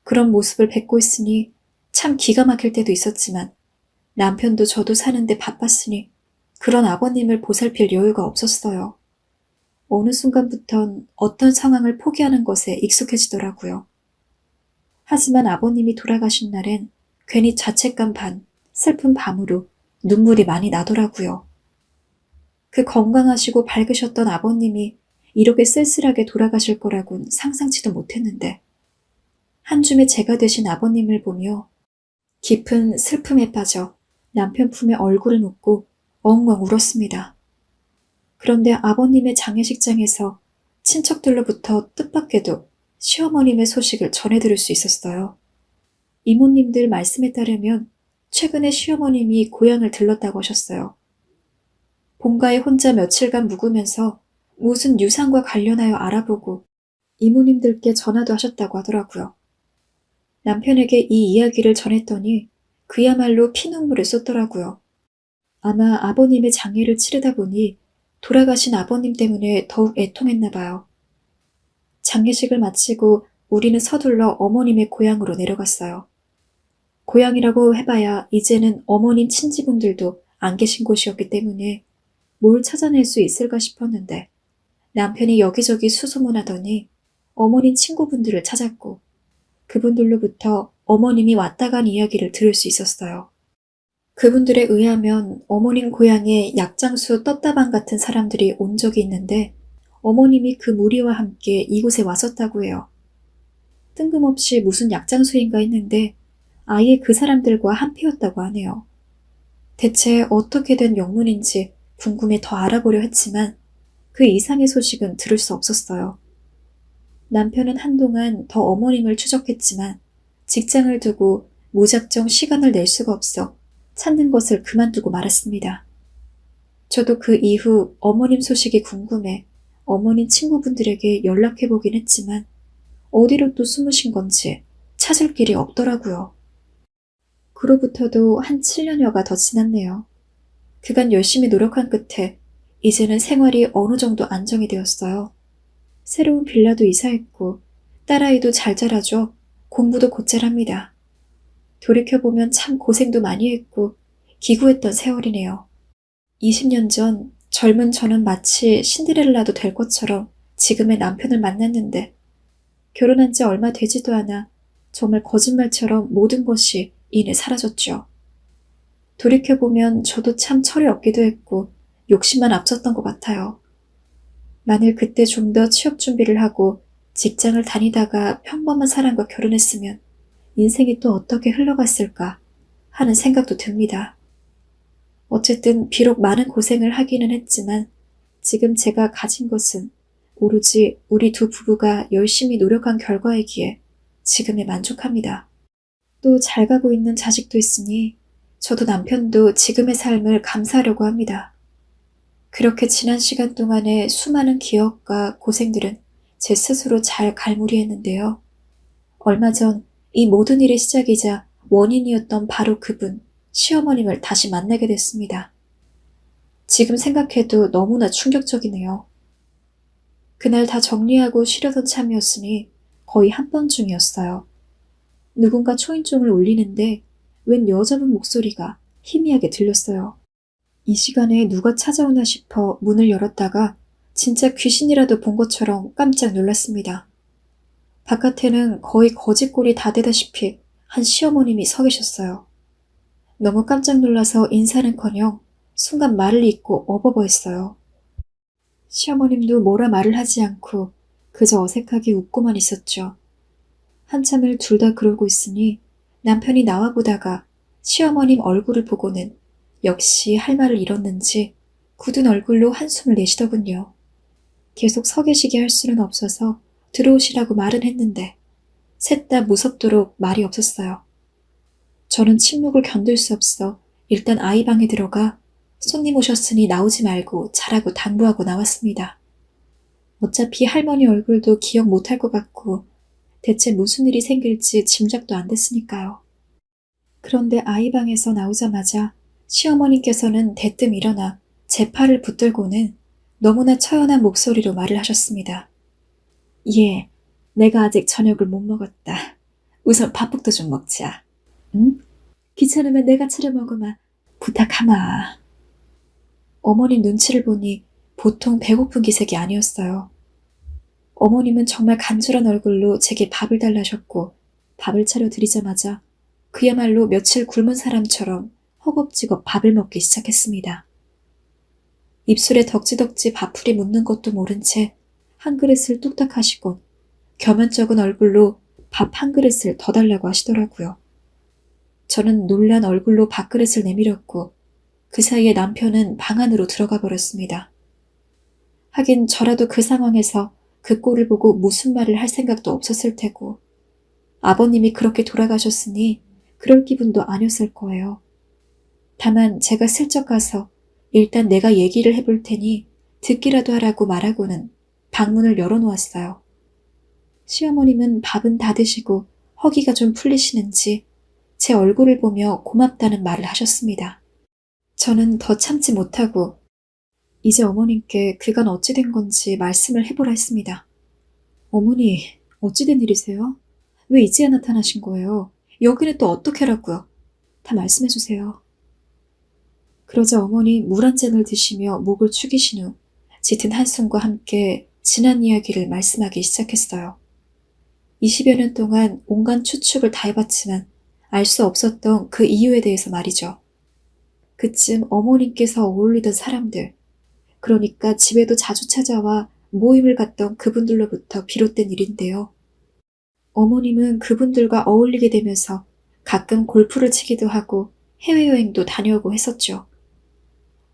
그런 모습을 뵙고 있으니 참 기가 막힐 때도 있었지만 남편도 저도 사는데 바빴으니 그런 아버님을 보살필 여유가 없었어요. 어느 순간부턴 어떤 상황을 포기하는 것에 익숙해지더라고요. 하지만 아버님이 돌아가신 날엔 괜히 자책감 반, 슬픈 밤으로 눈물이 많이 나더라고요. 그 건강하시고 밝으셨던 아버님이 이렇게 쓸쓸하게 돌아가실 거라곤 상상치도 못했는데 한 줌의 제가 되신 아버님을 보며 깊은 슬픔에 빠져 남편 품에 얼굴을 묻고 엉엉 울었습니다. 그런데 아버님의 장례식장에서 친척들로부터 뜻밖에도 시어머님의 소식을 전해 들을 수 있었어요. 이모님들 말씀에 따르면 최근에 시어머님이 고향을 들렀다고 하셨어요. 본가에 혼자 며칠간 묵으면서 무슨 유산과 관련하여 알아보고 이모님들께 전화도 하셨다고 하더라고요. 남편에게 이 이야기를 전했더니 그야말로 피눈물을 쏟더라고요. 아마 아버님의 장례를 치르다 보니 돌아가신 아버님 때문에 더욱 애통했나 봐요. 장례식을 마치고 우리는 서둘러 어머님의 고향으로 내려갔어요. 고향이라고 해봐야 이제는 어머님 친지분들도 안 계신 곳이었기 때문에 뭘 찾아낼 수 있을까 싶었는데 남편이 여기저기 수소문하더니 어머님 친구분들을 찾았고 그분들로부터 어머님이 왔다 간 이야기를 들을 수 있었어요. 그분들에 의하면 어머님 고향에 약장수 떴다방 같은 사람들이 온 적이 있는데 어머님이 그 무리와 함께 이곳에 왔었다고 해요. 뜬금없이 무슨 약장수인가 했는데 아예 그 사람들과 한패였다고 하네요. 대체 어떻게 된 영문인지 궁금해 더 알아보려 했지만 그 이상의 소식은 들을 수 없었어요. 남편은 한동안 더 어머님을 추적했지만 직장을 두고 무작정 시간을 낼 수가 없어 찾는 것을 그만두고 말았습니다. 저도 그 이후 어머님 소식이 궁금해 어머님 친구분들에게 연락해보긴 했지만 어디로 또 숨으신 건지 찾을 길이 없더라고요. 그로부터도 한 7년여가 더 지났네요. 그간 열심히 노력한 끝에 이제는 생활이 어느 정도 안정이 되었어요. 새로운 빌라도 이사했고 딸아이도 잘 자라줘 공부도 곧잘 합니다. 돌이켜보면 참 고생도 많이 했고 기구했던 세월이네요. 20년 전 젊은 저는 마치 신데렐라도 될 것처럼 지금의 남편을 만났는데 결혼한 지 얼마 되지도 않아 정말 거짓말처럼 모든 것이 이내 사라졌죠. 돌이켜보면 저도 참 철이 없기도 했고 욕심만 앞섰던 것 같아요. 만일 그때 좀 더 취업 준비를 하고 직장을 다니다가 평범한 사람과 결혼했으면 인생이 또 어떻게 흘러갔을까 하는 생각도 듭니다. 어쨌든 비록 많은 고생을 하기는 했지만 지금 제가 가진 것은 오로지 우리 두 부부가 열심히 노력한 결과이기에 지금에 만족합니다. 또 잘 가고 있는 자식도 있으니 저도 남편도 지금의 삶을 감사하려고 합니다. 그렇게 지난 시간 동안의 수많은 기억과 고생들은 제 스스로 잘 갈무리했는데요. 얼마 전 이 모든 일의 시작이자 원인이었던 바로 그분, 시어머님을 다시 만나게 됐습니다. 지금 생각해도 너무나 충격적이네요. 그날 다 정리하고 쉬려던 참이었으니 거의 한 번 중이었어요. 누군가 초인종을 울리는데 웬 여자분 목소리가 희미하게 들렸어요. 이 시간에 누가 찾아오나 싶어 문을 열었다가 진짜 귀신이라도 본 것처럼 깜짝 놀랐습니다. 바깥에는 거의 거짓골이 다 되다시피 한 시어머님이 서 계셨어요. 너무 깜짝 놀라서 인사는커녕 순간 말을 잇고 어버버했어요. 시어머님도 뭐라 말을 하지 않고 그저 어색하게 웃고만 있었죠. 한참을 둘 다 그러고 있으니 남편이 나와보다가 시어머님 얼굴을 보고는 역시 할 말을 잃었는지 굳은 얼굴로 한숨을 내쉬더군요. 계속 서 계시게 할 수는 없어서 들어오시라고 말은 했는데 셋 다 무섭도록 말이 없었어요. 저는 침묵을 견딜 수 없어 일단 아이 방에 들어가 손님 오셨으니 나오지 말고 자라고 당부하고 나왔습니다. 어차피 할머니 얼굴도 기억 못할 것 같고 대체 무슨 일이 생길지 짐작도 안 됐으니까요. 그런데 아이 방에서 나오자마자 시어머니께서는 대뜸 일어나 제 팔을 붙들고는 너무나 처연한 목소리로 말을 하셨습니다. 예, 내가 아직 저녁을 못 먹었다. 우선 밥부터 좀 먹자. 응? 귀찮으면 내가 차려 먹으마. 부탁하마. 어머니 눈치를 보니 보통 배고픈 기색이 아니었어요. 어머님은 정말 간절한 얼굴로 제게 밥을 달라셨고 밥을 차려 드리자마자 그야말로 며칠 굶은 사람처럼 허겁지겁 밥을 먹기 시작했습니다. 입술에 덕지덕지 밥풀이 묻는 것도 모른 채 한 그릇을 뚝딱 하시곤 겸연쩍은 얼굴로 밥 한 그릇을 더 달라고 하시더라고요. 저는 놀란 얼굴로 밥그릇을 내밀었고 그 사이에 남편은 방 안으로 들어가 버렸습니다. 하긴 저라도 그 상황에서 그 꼴을 보고 무슨 말을 할 생각도 없었을 테고 아버님이 그렇게 돌아가셨으니 그럴 기분도 아니었을 거예요. 다만 제가 슬쩍 가서 일단 내가 얘기를 해볼 테니 듣기라도 하라고 말하고는 방문을 열어놓았어요. 시어머님은 밥은 다 드시고 허기가 좀 풀리시는지 제 얼굴을 보며 고맙다는 말을 하셨습니다. 저는 더 참지 못하고 이제 어머님께 그간 어찌 된 건지 말씀을 해보라 했습니다. 어머니, 어찌 된 일이세요? 왜 이제야 나타나신 거예요? 여기는 또 어떻게 하라고요? 다 말씀해 주세요. 그러자 어머니 물 한 잔을 드시며 목을 축이신 후 짙은 한숨과 함께 지난 이야기를 말씀하기 시작했어요. 20여 년 동안 온갖 추측을 다 해봤지만 알 수 없었던 그 이유에 대해서 말이죠. 그쯤 어머님께서 어울리던 사람들, 그러니까 집에도 자주 찾아와 모임을 갖던 그분들로부터 비롯된 일인데요. 어머님은 그분들과 어울리게 되면서 가끔 골프를 치기도 하고 해외여행도 다녀오고 했었죠.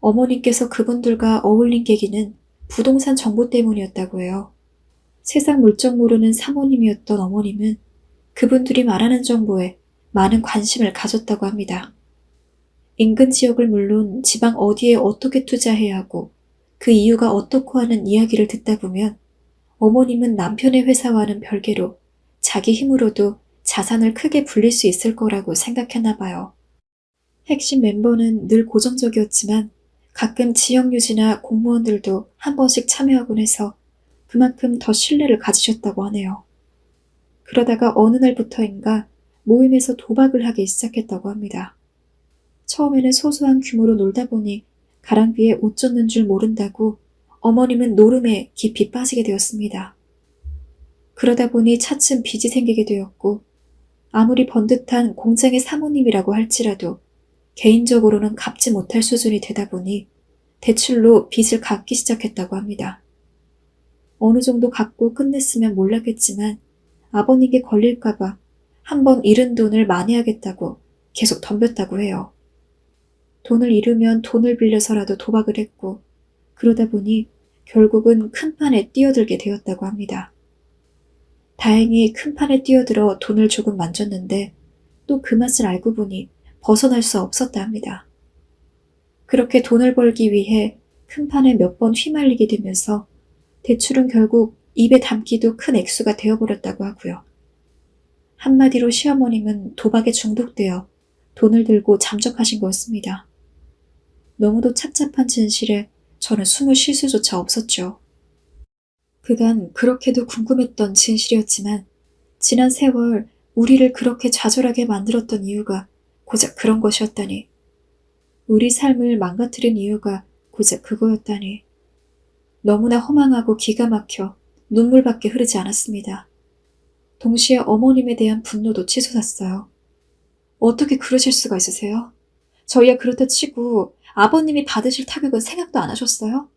어머님께서 그분들과 어울린 계기는 부동산 정보 때문이었다고 해요. 세상 물정 모르는 사모님이었던 어머님은 그분들이 말하는 정보에 많은 관심을 가졌다고 합니다. 인근 지역을 물론 지방 어디에 어떻게 투자해야 하고 그 이유가 어떻고 하는 이야기를 듣다 보면 어머님은 남편의 회사와는 별개로 자기 힘으로도 자산을 크게 불릴 수 있을 거라고 생각했나 봐요. 핵심 멤버는 늘 고정적이었지만 가끔 지역 유지나 공무원들도 한 번씩 참여하곤 해서 그만큼 더 신뢰를 가지셨다고 하네요. 그러다가 어느 날부터인가 모임에서 도박을 하기 시작했다고 합니다. 처음에는 소소한 규모로 놀다 보니 가랑비에 옷 젖는 줄 모른다고 어머님은 노름에 깊이 빠지게 되었습니다. 그러다 보니 차츰 빚이 생기게 되었고 아무리 번듯한 공장의 사모님이라고 할지라도 개인적으로는 갚지 못할 수준이 되다 보니 대출로 빚을 갚기 시작했다고 합니다. 어느 정도 갚고 끝냈으면 몰랐겠지만 아버님께 걸릴까봐 한번 잃은 돈을 만회하겠다고 계속 덤볐다고 해요. 돈을 잃으면 돈을 빌려서라도 도박을 했고 그러다 보니 결국은 큰 판에 뛰어들게 되었다고 합니다. 다행히 큰 판에 뛰어들어 돈을 조금 만졌는데 또 그 맛을 알고 보니 벗어날 수 없었다 합니다. 그렇게 돈을 벌기 위해 큰 판에 몇 번 휘말리게 되면서 대출은 결국 입에 담기도 큰 액수가 되어버렸다고 하고요. 한마디로 시어머님은 도박에 중독되어 돈을 들고 잠적하신 거였습니다. 너무도 착잡한 진실에 저는 숨을 쉴 수조차 없었죠. 그간 그렇게도 궁금했던 진실이었지만 지난 세월 우리를 그렇게 좌절하게 만들었던 이유가 고작 그런 것이었다니. 우리 삶을 망가뜨린 이유가 고작 그거였다니. 너무나 허망하고 기가 막혀 눈물밖에 흐르지 않았습니다. 동시에 어머님에 대한 분노도 치솟았어요. 어떻게 그러실 수가 있으세요? 저희야 그렇다 치고 아버님이 받으실 타격은 생각도 안 하셨어요?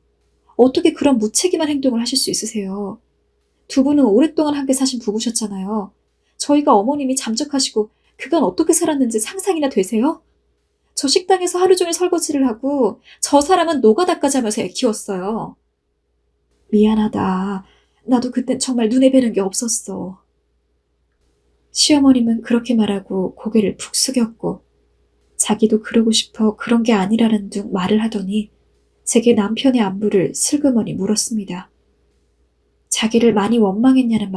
어떻게 그런 무책임한 행동을 하실 수 있으세요? 두 분은 오랫동안 함께 사신 부부셨잖아요. 저희가 어머님이 잠적하시고 그간 어떻게 살았는지 상상이나 되세요? 저 식당에서 하루 종일 설거지를 하고 저 사람은 노가다까지 하면서 애 키웠어요. 미안하다. 나도 그땐 정말 눈에 뵈는 게 없었어. 시어머님은 그렇게 말하고 고개를 푹 숙였고 자기도 그러고 싶어 그런 게 아니라는 둥 말을 하더니 제게 남편의 안부를 슬그머니 물었습니다. 자기를 많이 원망했냐는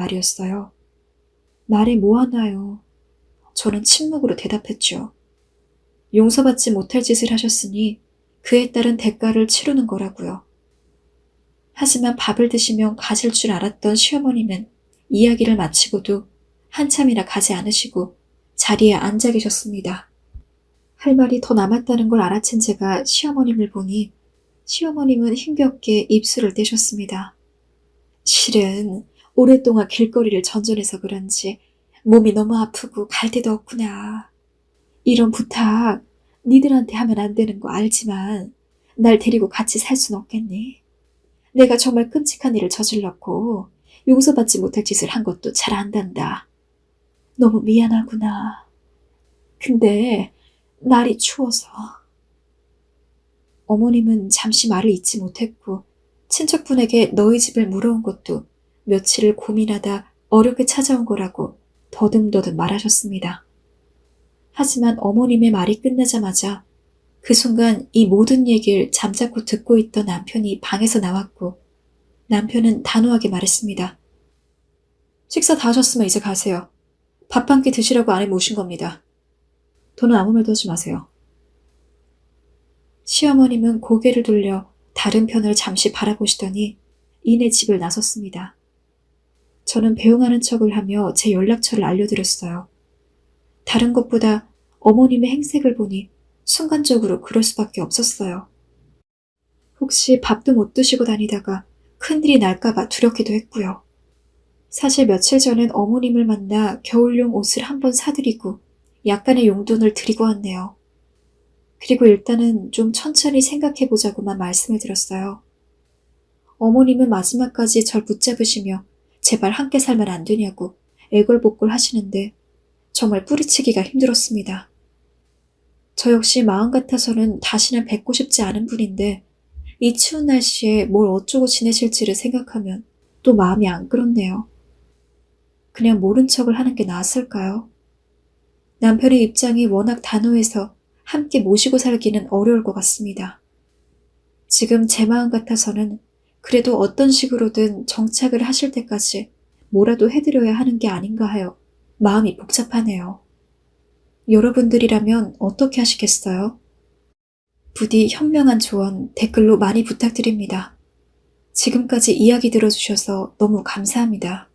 용서받지 못할 짓을 하셨으니 그에 따른 대가를 치르는 거라고요. 하지만 밥을 드시면 가실 줄 알았던 시어머님은 이야기를 마치고도 한참이나 가지 않으시고 자리에 앉아 계셨습니다. 할 말이 더 남았다는 걸 알아챈 제가 시어머님을 보니 시어머님은 힘겹게 입술을 떼셨습니다. 실은 오랫동안 길거리를 전전해서 그런지 몸이 너무 아프고 갈 데도 없구나. 이런 부탁 니들한테 하면 안 되는 거 알지만 날 데리고 같이 살 순 없겠니? 내가 정말 끔찍한 일을 저질렀고 용서받지 못할 짓을 한 것도 잘 안단다. 너무 미안하구나. 근데 날이 추워서. 어머님은 잠시 말을 잇지 못했고 친척분에게 너희 집을 물어온 것도 며칠을 고민하다 어렵게 찾아온 거라고 더듬더듬 말하셨습니다. 하지만 어머님의 말이 끝나자마자 그 순간 이 모든 얘기를 잠자코 듣고 있던 남편이 방에서 나왔고 남편은 단호하게 말했습니다. 식사 다 하셨으면 이제 가세요. 밥 한 끼 드시라고 안에 모신 겁니다. 더는 아무 말도 하지 마세요. 시어머님은 고개를 돌려 다른 편을 잠시 바라보시더니 이내 집을 나섰습니다. 저는 배웅하는 척을 하며 제 연락처를 알려드렸어요. 다른 것보다 어머님의 행색을 보니 순간적으로 그럴 수밖에 없었어요. 혹시 밥도 못 드시고 다니다가 큰일이 날까봐 두렵기도 했고요. 사실 며칠 전엔 어머님을 만나 겨울용 옷을 한번 사드리고 약간의 용돈을 드리고 왔네요. 그리고 일단은 좀 천천히 생각해보자고만 말씀을 드렸어요. 어머님은 마지막까지 절 붙잡으시며 제발 함께 살면 안 되냐고 애걸복걸 하시는데 정말 뿌리치기가 힘들었습니다. 저 역시 마음 같아서는 다시는 뵙고 싶지 않은 분인데 이 추운 날씨에 뭘 어쩌고 지내실지를 생각하면 또 마음이 안 그렇네요. 그냥 모른 척을 하는 게 나았을까요? 남편의 입장이 워낙 단호해서 함께 모시고 살기는 어려울 것 같습니다. 지금 제 마음 같아서는 그래도 어떤 식으로든 정착을 하실 때까지 뭐라도 해드려야 하는 게 아닌가 하여 마음이 복잡하네요. 여러분들이라면 어떻게 하시겠어요? 부디 현명한 조언 댓글로 많이 부탁드립니다. 지금까지 이야기 들어주셔서 너무 감사합니다.